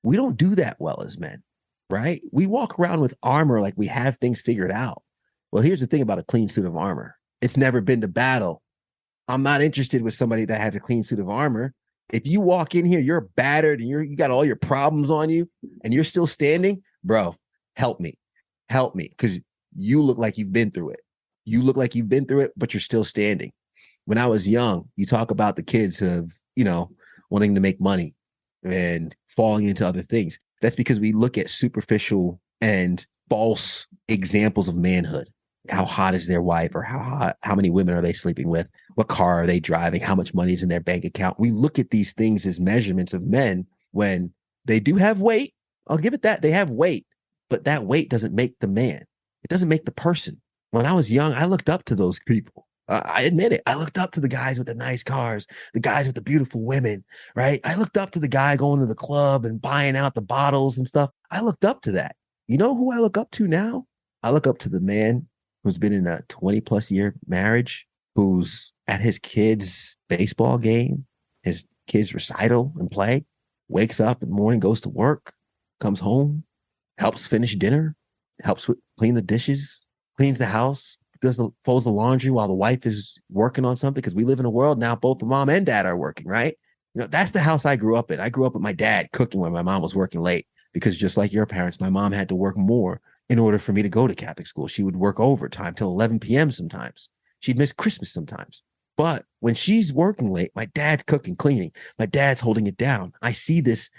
We don't do that well as men, right? We walk around with armor like we have things figured out. Well, here's the thing about a clean suit of armor. It's never been to battle. I'm not interested with somebody that has a clean suit of armor. If you walk in here, you're battered and you got all your problems on you and you're still standing, bro, help me, because you look like you've been through it. You look like you've been through it, but you're still standing. When I was young, you talk about the kids of, wanting to make money and falling into other things. That's because we look at superficial and false examples of manhood. How hot is their wife, or how many women are they sleeping with? What car are they driving? How much money is in their bank account? We look at these things as measurements of men when they do have weight. I'll give it that. They have weight, but that weight doesn't make the man. It doesn't make the person. When I was young, I looked up to those people. I admit it. I looked up to the guys with the nice cars, the guys with the beautiful women, right? I looked up to the guy going to the club and buying out the bottles and stuff. I looked up to that. You know who I look up to now? I look up to the man who's been in a 20+ year marriage, who's at his kid's baseball game, his kid's recital and play, wakes up in the morning, goes to work, comes home, helps finish dinner, helps clean the dishes, cleans the house, folds the laundry while the wife is working on something, because we live in a world now both the mom and dad are working, right? That's the house I grew up in. I grew up with my dad cooking when my mom was working late, because just like your parents, my mom had to work more in order for me to go to Catholic school. She would work overtime till 11 p.m. sometimes. She'd miss Christmas sometimes. But when she's working late, my dad's cooking, cleaning. My dad's holding it down. I see this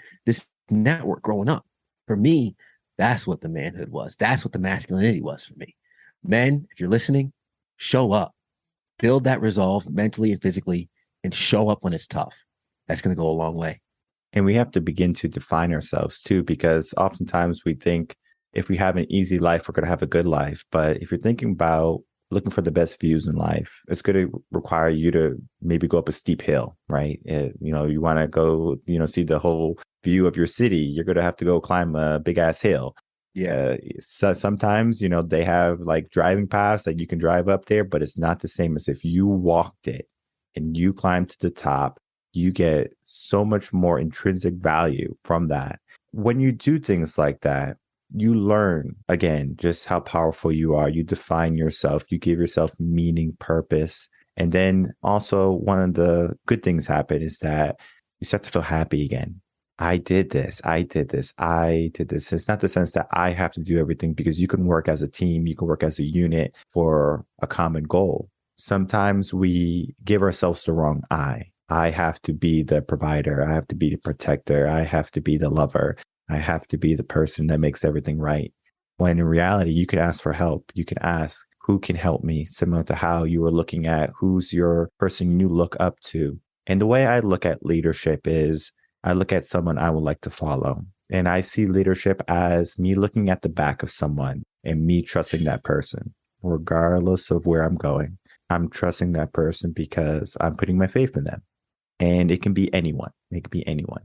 network growing up. For me, that's what the manhood was. That's what the masculinity was for me. Men, if you're listening, show up. Build that resolve mentally and physically, and show up when it's tough. That's going to go a long way. And we have to begin to define ourselves too, because oftentimes we think if we have an easy life, we're going to have a good life. But if you're thinking about looking for the best views in life, it's going to require you to maybe go up a steep hill, right? You want to go, see the whole view of your city. You're going to have to go climb a big ass hill. Yeah. So sometimes, they have like driving paths that you can drive up there, but it's not the same as if you walked it and you climb to the top. You get so much more intrinsic value from that. When you do things like that, you learn, again, just how powerful you are. You define yourself. You give yourself meaning, purpose. And then also one of the good things happen is that you start to feel happy again. I did this. It's not the sense that I have to do everything, because you can work as a team. You can work as a unit for a common goal. Sometimes we give ourselves the wrong I. I have to be the provider. I have to be the protector. I have to be the lover. I have to be the person that makes everything right. When in reality, you can ask for help. You can ask who can help me, similar to how you were looking at who's your person you look up to. And the way I look at leadership is I look at someone I would like to follow. And I see leadership as me looking at the back of someone and me trusting that person, regardless of where I'm going. I'm trusting that person because I'm putting my faith in them. And it can be anyone. It can be anyone.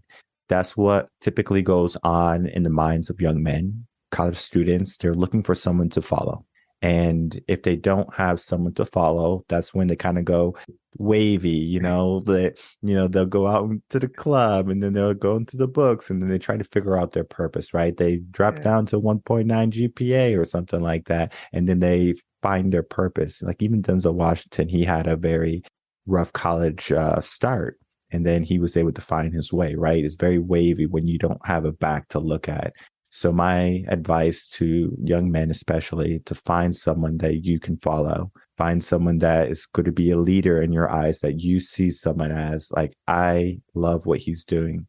That's what typically goes on in the minds of young men, college students. They're looking for someone to follow. And if they don't have someone to follow, that's when they kind of go wavy, they'll go out to the club and then they'll go into the books and then they try to figure out their purpose, right? They drop down to 1.9 GPA or something like that. And then they find their purpose. Like even Denzel Washington, he had a very rough college start. And then he was able to find his way, right? It's very wavy when you don't have a back to look at. So my advice to young men, especially, to find someone that you can follow, find someone that is going to be a leader in your eyes, that you see someone as like, I love what he's doing.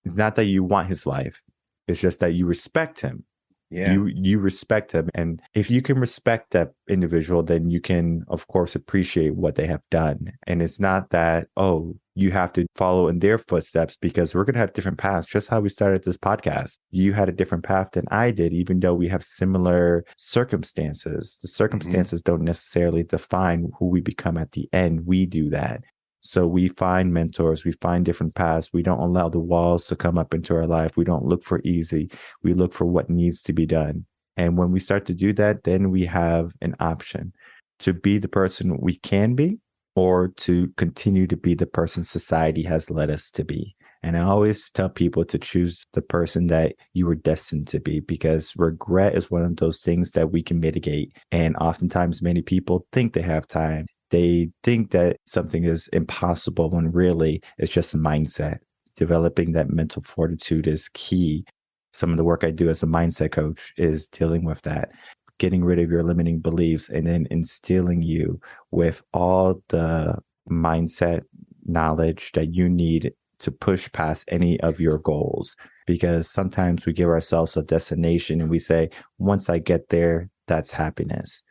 It's not that you want his life. It's just that you respect him. Yeah. You respect him. And if you can respect that individual, then you can, of course, appreciate what they have done. And it's not that, you have to follow in their footsteps, because we're going to have different paths. Just how we started this podcast. You had a different path than I did, even though we have similar circumstances. The circumstances don't necessarily define who we become at the end. We do that. So we find mentors, we find different paths. We don't allow the walls to come up into our life. We don't look for easy. We look for what needs to be done. And when we start to do that, then we have an option to be the person we can be, or to continue to be the person society has led us to be. And I always tell people to choose the person that you were destined to be, because regret is one of those things that we can mitigate. And oftentimes many people think they have time. They think that something is impossible when really it's just a mindset. Developing that mental fortitude is key. Some of the work I do as a mindset coach is dealing with that, getting rid of your limiting beliefs and then instilling you with all the mindset knowledge that you need to push past any of your goals. Because sometimes we give ourselves a destination and we say, once I get there, that's happiness.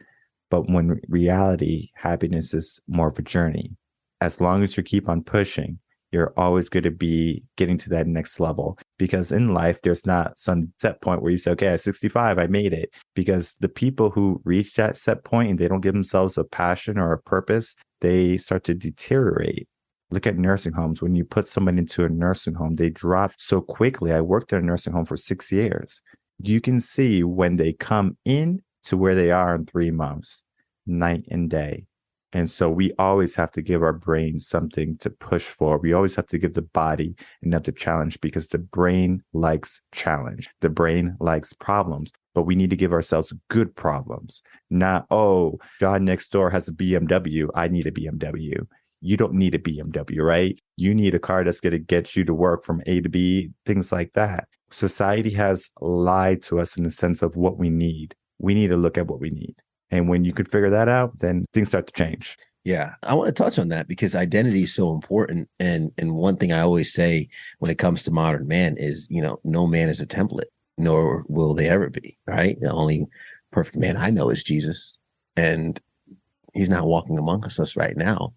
But when reality, happiness is more of a journey. As long as you keep on pushing, you're always going to be getting to that next level. Because in life, there's not some set point where you say, okay, at 65, I made it. Because the people who reach that set point and they don't give themselves a passion or a purpose, they start to deteriorate. Look at nursing homes. When you put someone into a nursing home, they drop so quickly. I worked in a nursing home for 6 years. You can see when they come in to where they are in 3 months, night and day. And so we always have to give our brain something to push for. We always have to give the body another challenge, because the brain likes challenge. The brain likes problems, but we need to give ourselves good problems. Not, John next door has a BMW. I need a BMW. You don't need a BMW, right? You need a car that's going to get you to work from A to B, things like that. Society has lied to us in the sense of what we need. We need to look at what we need. And when you can figure that out, then things start to change. Yeah, I want to touch on that because identity is so important. And one thing I always say when it comes to modern man is, no man is a template, nor will they ever be, right? The only perfect man I know is Jesus. And he's not walking amongst us right now.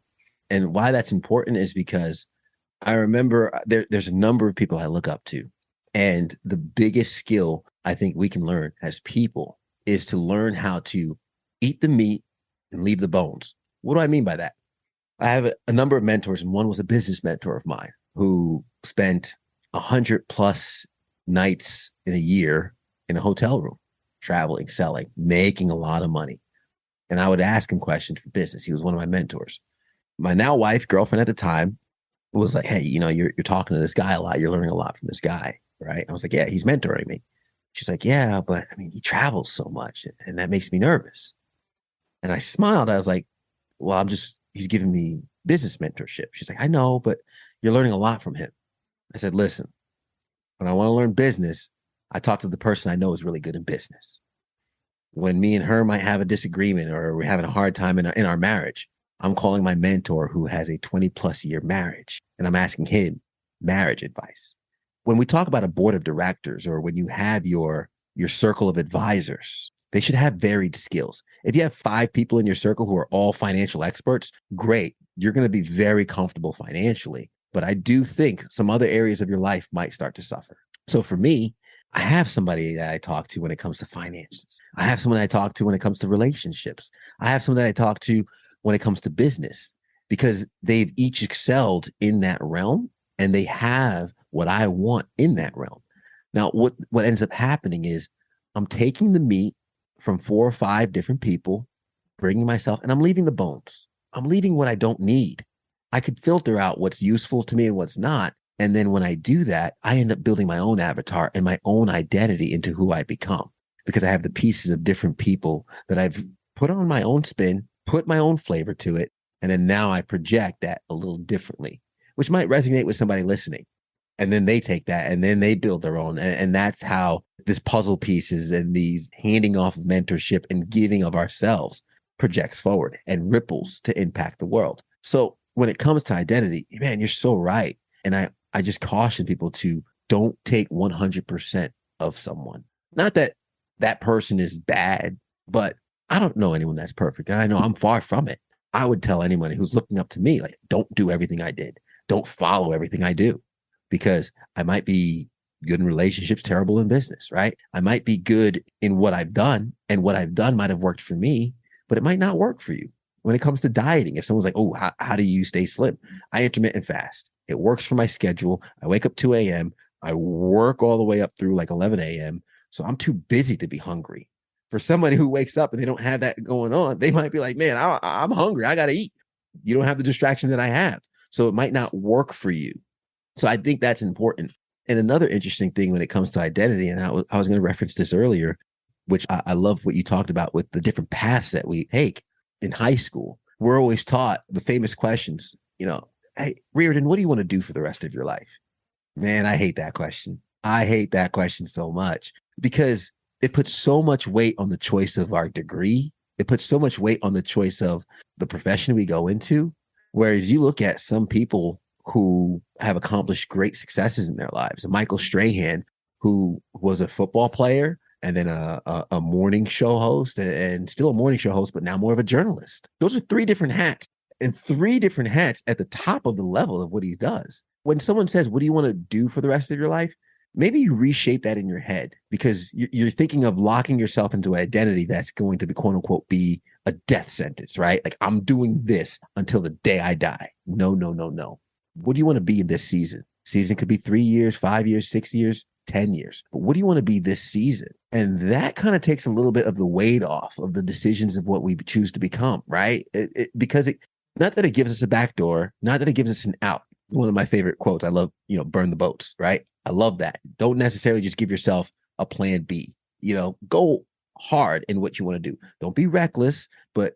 And why that's important is because I remember there's a number of people I look up to. And the biggest skill I think we can learn as people is to learn how to eat the meat and leave the bones. What do I mean by that? I have a number of mentors, and one was a business mentor of mine who spent 100+ nights in a year in a hotel room, traveling, selling, making a lot of money. And I would ask him questions for business. He was one of my mentors. My now wife, girlfriend at the time, was like, hey, you're talking to this guy a lot. You're learning a lot from this guy, right? I was like, yeah, he's mentoring me. She's like, yeah, but he travels so much and that makes me nervous. And I smiled. I was like, well, he's giving me business mentorship. She's like, I know, but you're learning a lot from him. I said, listen, when I want to learn business, I talk to the person I know is really good in business. When me and her might have a disagreement or we're having a hard time in our marriage, I'm calling my mentor who has a 20+ year marriage, and I'm asking him marriage advice. When we talk about a board of directors, or when you have your circle of advisors, They should have varied skills. If you have 5 people in your circle who are all financial experts, great. You're going to be very comfortable financially. But I do think some other areas of your life might start to suffer. So for me, I have somebody that I talk to when it comes to finances. I have someone I talk to when it comes to relationships. I have someone that I talk to when it comes to business, because they've each excelled in that realm and they have what I want in that realm. Now, what ends up happening is I'm taking the meat from 4 or 5 different people, bringing myself, and I'm leaving the bones. I'm leaving what I don't need. I could filter out what's useful to me and what's not. And then when I do that, I end up building my own avatar and my own identity into who I become, because I have the pieces of different people that I've put on my own spin, put my own flavor to it. And then now I project that a little differently, which might resonate with somebody listening. And then they take that and then they build their own. And that's how this puzzle pieces and these handing off of mentorship and giving of ourselves projects forward and ripples to impact the world. So when it comes to identity, man, you're so right. And I just caution people to don't take 100% of someone. Not that that person is bad, but I don't know anyone that's perfect. And I know I'm far from it. I would tell anyone who's looking up to me, like, don't do everything I did. Don't follow everything I do, because I might be good in relationships, terrible in business, right? I might be good in what I've done, and what I've done might have worked for me, but it might not work for you. When it comes to dieting, if someone's like, oh, how do you stay slim? I intermittent fast. It works for my schedule. I wake up 2 a.m. I work all the way up through like 11 a.m. So I'm too busy to be hungry. For somebody who wakes up and they don't have that going on, they might be like, man, I'm hungry. I got to eat. You don't have the distraction that I have. So it might not work for you. So I think that's important. And another interesting thing when it comes to identity, and I was going to reference this earlier, which I love what you talked about with the different paths that we take in high school. We're always taught the famous questions, hey, Rearden, what do you want to do for the rest of your life? Man, I hate that question. I hate that question so much, because it puts so much weight on the choice of our degree. It puts so much weight on the choice of the profession we go into. Whereas you look at some people who have accomplished great successes in their lives. Michael Strahan, who was a football player and then a morning show host, and still a morning show host, but now more of a journalist. Those are 3 different hats, and 3 different hats at the top of the level of what he does. When someone says, what do you want to do for the rest of your life? Maybe you reshape that in your head, because you're thinking of locking yourself into an identity that's going to be, quote unquote, be a death sentence, right? Like, I'm doing this until the day I die. No, no, no, no. What do you want to be in this season? Season could be 3 years, 5 years, 6 years, 10 years. But what do you want to be this season? And that kind of takes a little bit of the weight off of the decisions of what we choose to become, right? Because not that it gives us a backdoor, not that it gives us an out. One of my favorite quotes, I love, burn the boats, right? I love that. Don't necessarily just give yourself a plan B. Go hard in what you want to do. Don't be reckless, but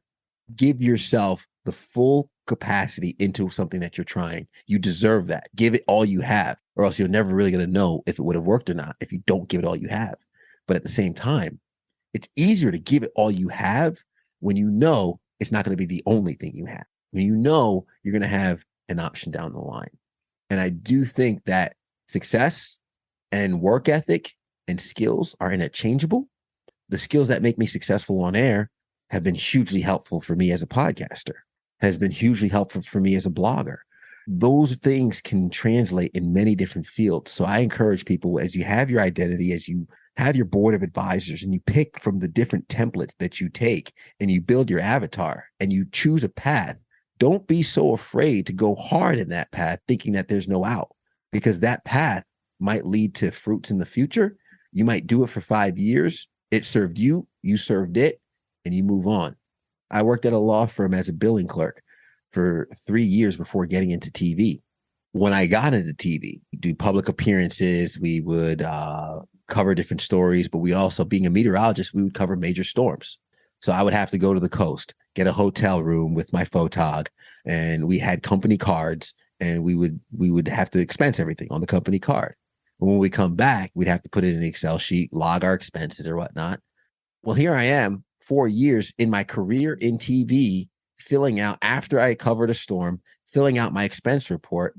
give yourself the full capacity into something that you're trying. You deserve that. Give it all you have, or else you're never really going to know if it would have worked or not if you don't give it all you have. But at the same time, it's easier to give it all you have when you know it's not going to be the only thing you have. When you know you're going to have an option down the line. And I do think that success and work ethic and skills are interchangeable. The skills that make me successful on air have been hugely helpful for me as a podcaster, has been hugely helpful for me as a blogger. Those things can translate in many different fields. So I encourage people, as you have your identity, as you have your board of advisors, and you pick from the different templates that you take and you build your avatar and you choose a path, don't be so afraid to go hard in that path, thinking that there's no out, because that path might lead to fruits in the future. You might do it for 5 years. It served you, you served it, and you move on. I worked at a law firm as a billing clerk for 3 years before getting into TV. When I got into TV, we do public appearances, we would cover different stories, but we also, being a meteorologist, we would cover major storms. So I would have to go to the coast, get a hotel room with my photog, and we had company cards, and we would have to expense everything on the company card. And when we come back, we'd have to put it in the Excel sheet, log our expenses or whatnot. Well, here I am, 4 years in my career in TV, filling out, after I covered a storm, filling out my expense report.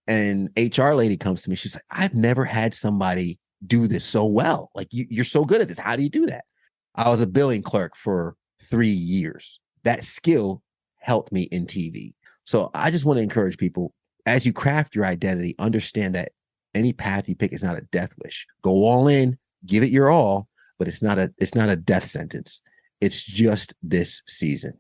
And HR lady comes to me. She's like, I've never had somebody do this so well. Like, you're so good at this. How do you do that? I was a billing clerk for 3 years. That skill helped me in TV. So I just want to encourage people, as you craft your identity, understand that any path you pick is not a death wish. Go all in, give it your all, but it's not a death sentence. It's just this season.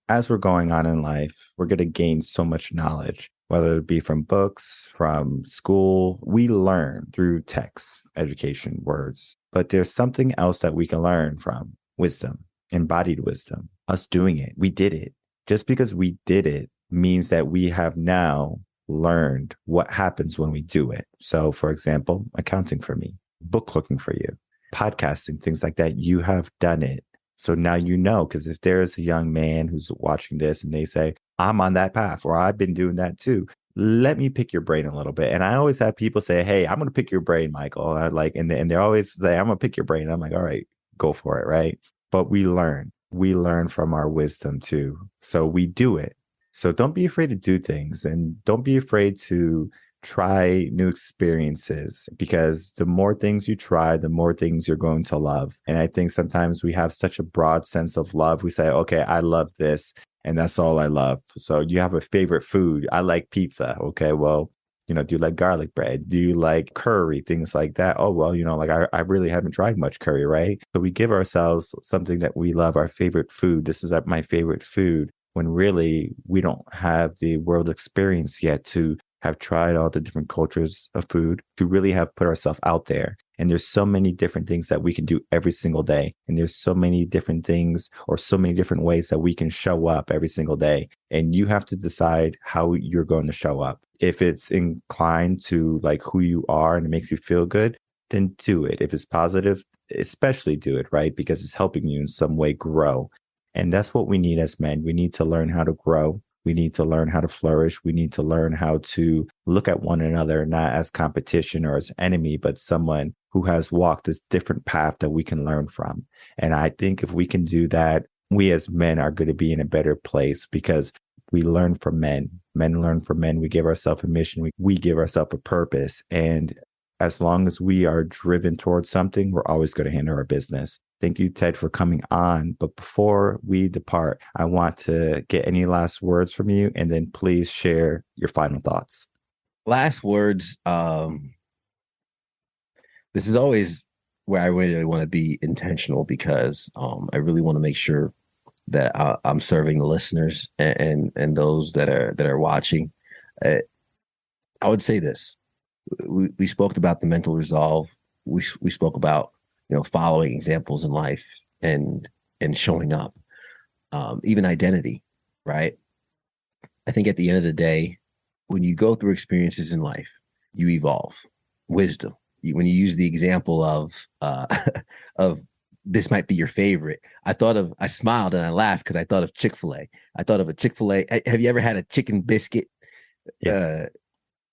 As we're going on in life, we're going to gain so much knowledge, whether it be from books, from school. We learn through text, education, words, but there's something else that we can learn from: wisdom, embodied wisdom, us doing it. We did it. Just because we did it means that we have now learned what happens when we do it. So, for example, accounting for me, book looking for you, podcasting, things like that. You have done it. So now you know, because if there's a young man who's watching this and they say, I'm on that path, or I've been doing that too, let me pick your brain a little bit. And I always have people say, hey, I'm going to pick your brain, Michael. And they're always say, I'm going to pick your brain. I'm like, all right, go for it. Right. But we learn from our wisdom too. So we do it. So don't be afraid to do things, and don't be afraid to try new experiences, because the more things you try, the more things you're going to love. And I think sometimes we have such a broad sense of love. We say, okay, I love this, and that's all I love. So you have a favorite food. I like pizza. Okay, well, do you like garlic bread? Do you like curry? Things like that. Oh, well, like I really haven't tried much curry, right? So we give ourselves something that we love, our favorite food. This is my favorite food, when really we don't have the world experience yet to have tried all the different cultures of food, to really have put ourselves out there. And there's so many different things that we can do every single day. And there's so many different things, or so many different ways that we can show up every single day. And you have to decide how you're going to show up. If it's inclined to like who you are and it makes you feel good, then do it. If it's positive, especially do it, right? Because it's helping you in some way grow. And that's what we need as men. We need to learn how to grow. We need to learn how to flourish. We need to learn how to look at one another, not as competition or as enemy, but someone who has walked this different path that we can learn from. And I think if we can do that, we as men are going to be in a better place, because we learn from men. Men learn from men. We give ourselves a mission. We give ourselves a purpose. And as long as we are driven towards something, we're always going to handle our business. Thank you, Ted, for coming on. But before we depart, I want to get any last words from you, and then please share your final thoughts. Last words. This is always where I really want to be intentional, because I really want to make sure that I'm serving the listeners and those that are watching. I would say this. We spoke about the mental resolve. We spoke about following examples in life and showing up, even identity, right? I think at the end of the day, when you go through experiences in life, you evolve. Wisdom. When you use the example of of this might be your favorite, I smiled and I laughed because I thought of Chick-fil-A. I thought of a Chick-fil-A. Have you ever had a chicken biscuit? Yeah.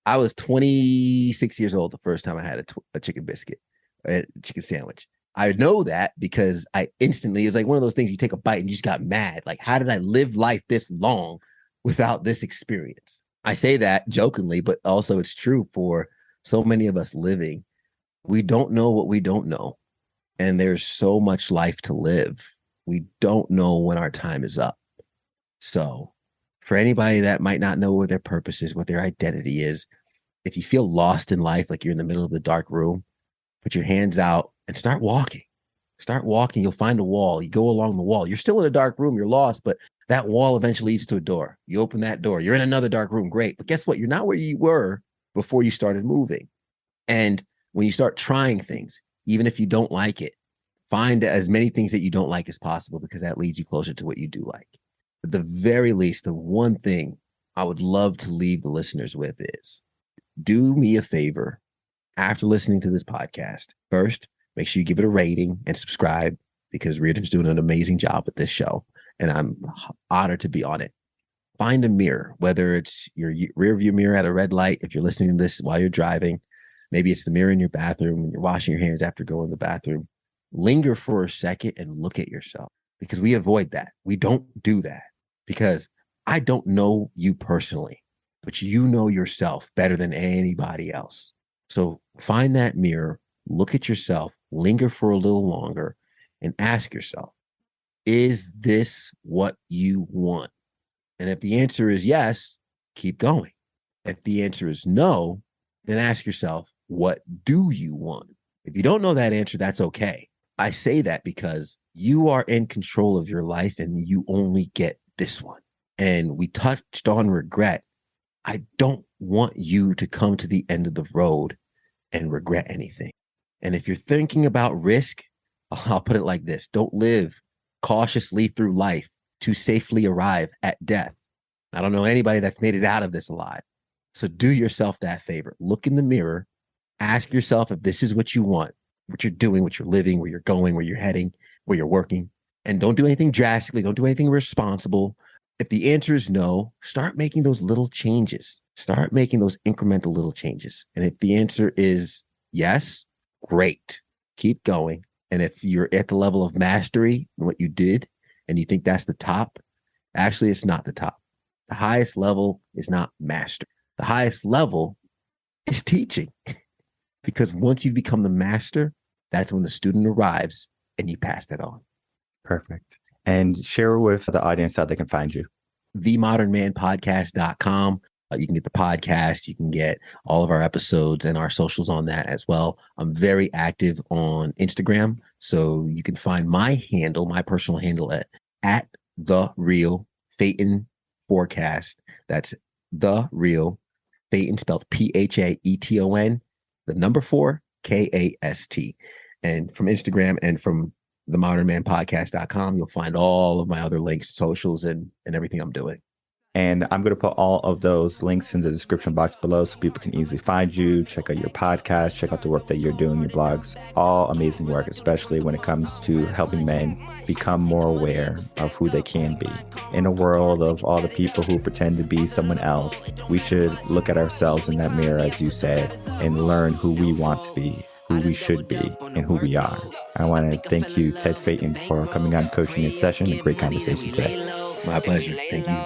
I was 26 years old the first time I had a chicken biscuit, a chicken sandwich. I know that because I instantly, it's like one of those things, you take a bite and you just got mad. Like, how did I live life this long without this experience? I say that jokingly, but also it's true for so many of us living. We don't know what we don't know. And there's so much life to live. We don't know when our time is up. So for anybody that might not know what their purpose is, what their identity is, if you feel lost in life, like you're in the middle of the dark room, put your hands out and start walking. Start walking. You'll find a wall. You go along the wall. You're still in a dark room. You're lost, but that wall eventually leads to a door. You open that door. You're in another dark room. Great. But guess what? You're not where you were before you started moving. And when you start trying things, even if you don't like it, find as many things that you don't like as possible, because that leads you closer to what you do like. At the very least, the one thing I would love to leave the listeners with is, do me a favor after listening to this podcast. First, make sure you give it a rating and subscribe, because Rearden's doing an amazing job at this show, and I'm honored to be on it. Find a mirror, whether it's your rear view mirror at a red light, if you're listening to this while you're driving. Maybe it's the mirror in your bathroom when you're washing your hands after going to the bathroom. Linger for a second and look at yourself, because we avoid that. We don't do that, because I don't know you personally, but you know yourself better than anybody else. So find that mirror, look at yourself, linger for a little longer, and ask yourself, is this what you want? And if the answer is yes, keep going. If the answer is no, then ask yourself, what do you want? If you don't know that answer, that's okay. I say that because you are in control of your life and you only get this one. And we touched on regret. I don't want you to come to the end of the road and regret anything. And if you're thinking about risk, I'll put it like this. Don't live cautiously through life to safely arrive at death. I don't know anybody that's made it out of this alive. So do yourself that favor. Look in the mirror. Ask yourself if this is what you want, what you're doing, what you're living, where you're going, where you're heading, where you're working. And don't do anything drastically. Don't do anything irresponsible. If the answer is no, start making those little changes. Start making those incremental little changes. And if the answer is yes, great. Keep going. And if you're at the level of mastery in what you did and you think that's the top, actually, it's not the top. The highest level is not master. The highest level is teaching. Because once you've become the master, that's when the student arrives and you pass that on. Perfect. And share with the audience how they can find you. themodernmanpodcast.com. You can get the podcast. You can get all of our episodes and our socials on that as well. I'm very active on Instagram. So you can find my handle, my personal handle at the real Phaeton forecast. That's the real Phaeton, spelled Phaeton, the number 4 KAST. And from Instagram and from themodernmanpodcast.com, you'll find all of my other links, socials, and everything I'm doing. And I'm going to put all of those links in the description box below so people can easily find you, check out your podcast, check out the work that you're doing, your blogs. All amazing work, especially when it comes to helping men become more aware of who they can be. In a world of all the people who pretend to be someone else, we should look at ourselves in that mirror, as you said, and learn who we want to be, who we should be, and who we are. I want to thank you, Ted Phaeton, for coming on Coaching this session. A great conversation today. My pleasure. Thank you.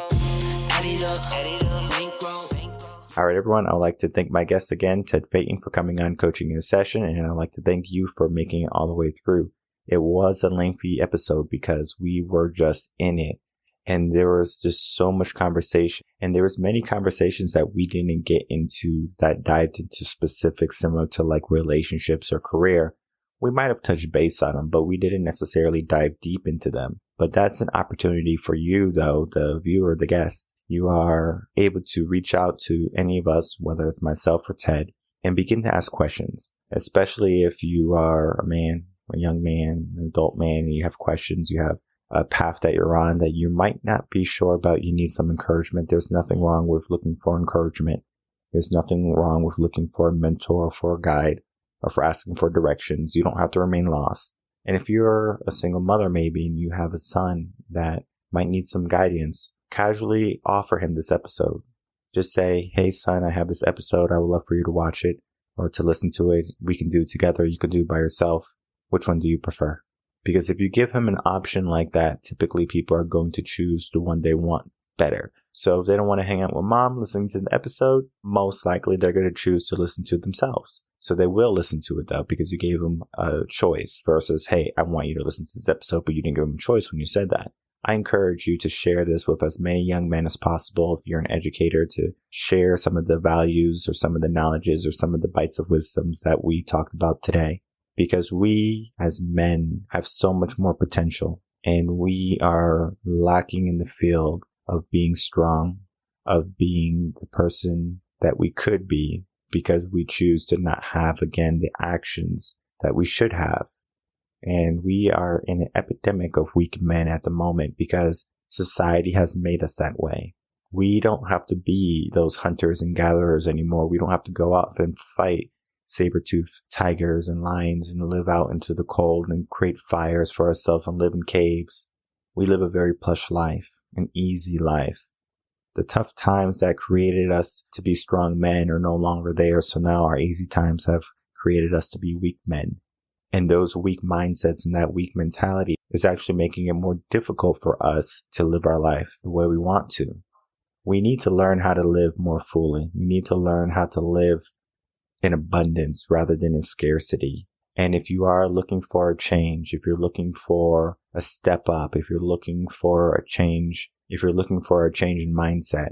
All right, everyone. I'd like to thank my guest again, Ted Phaeton, for coming on Coaching this session. And I'd like to thank you for making it all the way through. It was a lengthy episode because we were just in it. And there was just so much conversation. And there was many conversations that we didn't get into that dived into specifics similar to like relationships or career. We might have touched base on them, but we didn't necessarily dive deep into them. But that's an opportunity for you, though, the viewer, the guest. You are able to reach out to any of us, whether it's myself or Ted, and begin to ask questions, especially if you are a man, a young man, an adult man, and you have questions, you have a path that you're on that you might not be sure about. You need some encouragement. There's nothing wrong with looking for encouragement. There's nothing wrong with looking for a mentor or for a guide or for asking for directions. You don't have to remain lost. And if you're a single mother, maybe, and you have a son that might need some guidance, casually offer him this episode. Just say, hey, son, I have this episode. I would love for you to watch it or to listen to it. We can do it together. You can do it by yourself. Which one do you prefer? Because if you give him an option like that, typically people are going to choose the one they want better. So if they don't want to hang out with mom listening to the episode, most likely they're going to choose to listen to it themselves. So they will listen to it, though, because you gave them a choice versus, hey, I want you to listen to this episode, but you didn't give them a choice when you said that. I encourage you to share this with as many young men as possible. If you're an educator, to share some of the values or some of the knowledges or some of the bites of wisdoms that we talked about today. Because we as men have so much more potential, and we are lacking in the field of being strong, of being the person that we could be, because we choose to not have, again, the actions that we should have. And we are in an epidemic of weak men at the moment because society has made us that way. We don't have to be those hunters and gatherers anymore. We don't have to go out and fight saber-toothed tigers and lions and live out into the cold and create fires for ourselves and live in caves. We live a very plush life, an easy life. The tough times that created us to be strong men are no longer there. So now our easy times have created us to be weak men. And those weak mindsets and that weak mentality is actually making it more difficult for us to live our life the way we want to. We need to learn how to live more fully. We need to learn how to live in abundance rather than in scarcity. And if you are looking for a change, if you're looking for a step up, if you're looking for a change, if you're looking for a change in mindset,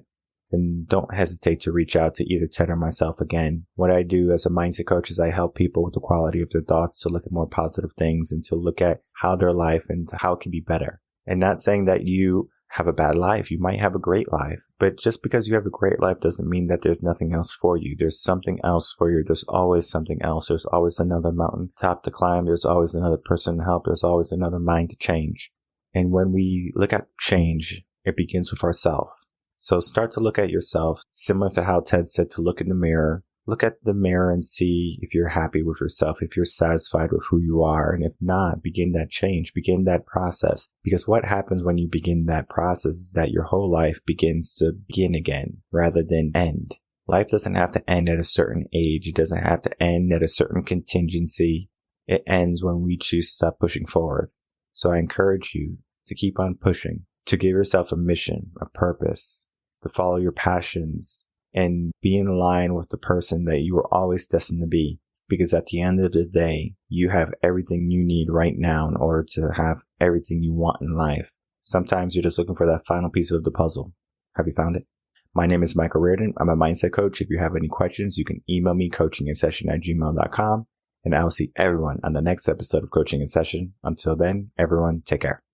then don't hesitate to reach out to either Ted or myself again. What I do as a mindset coach is I help people with the quality of their thoughts to look at more positive things and to look at how their life and how it can be better. And not saying that you have a bad life. You might have a great life, but just because you have a great life doesn't mean that there's nothing else for you. There's something else for you. There's always something else. There's always another mountain top to climb. There's always another person to help. There's always another mind to change. And when we look at change, it begins with ourselves. So start to look at yourself, similar to how Ted said to look in the mirror. Look at the mirror and see if you're happy with yourself, if you're satisfied with who you are. And if not, begin that change, begin that process. Because what happens when you begin that process is that your whole life begins to begin again rather than end. Life doesn't have to end at a certain age. It doesn't have to end at a certain contingency. It ends when we choose to stop pushing forward. So I encourage you to keep on pushing, to give yourself a mission, a purpose, to follow your passions, and be in line with the person that you were always destined to be. Because at the end of the day, you have everything you need right now in order to have everything you want in life. Sometimes you're just looking for that final piece of the puzzle. Have you found it? My name is Michael Rearden. I'm a mindset coach. If you have any questions, you can email me coachinginsession@gmail.com. And I'll see everyone on the next episode of Coaching in Session. Until then, everyone, take care.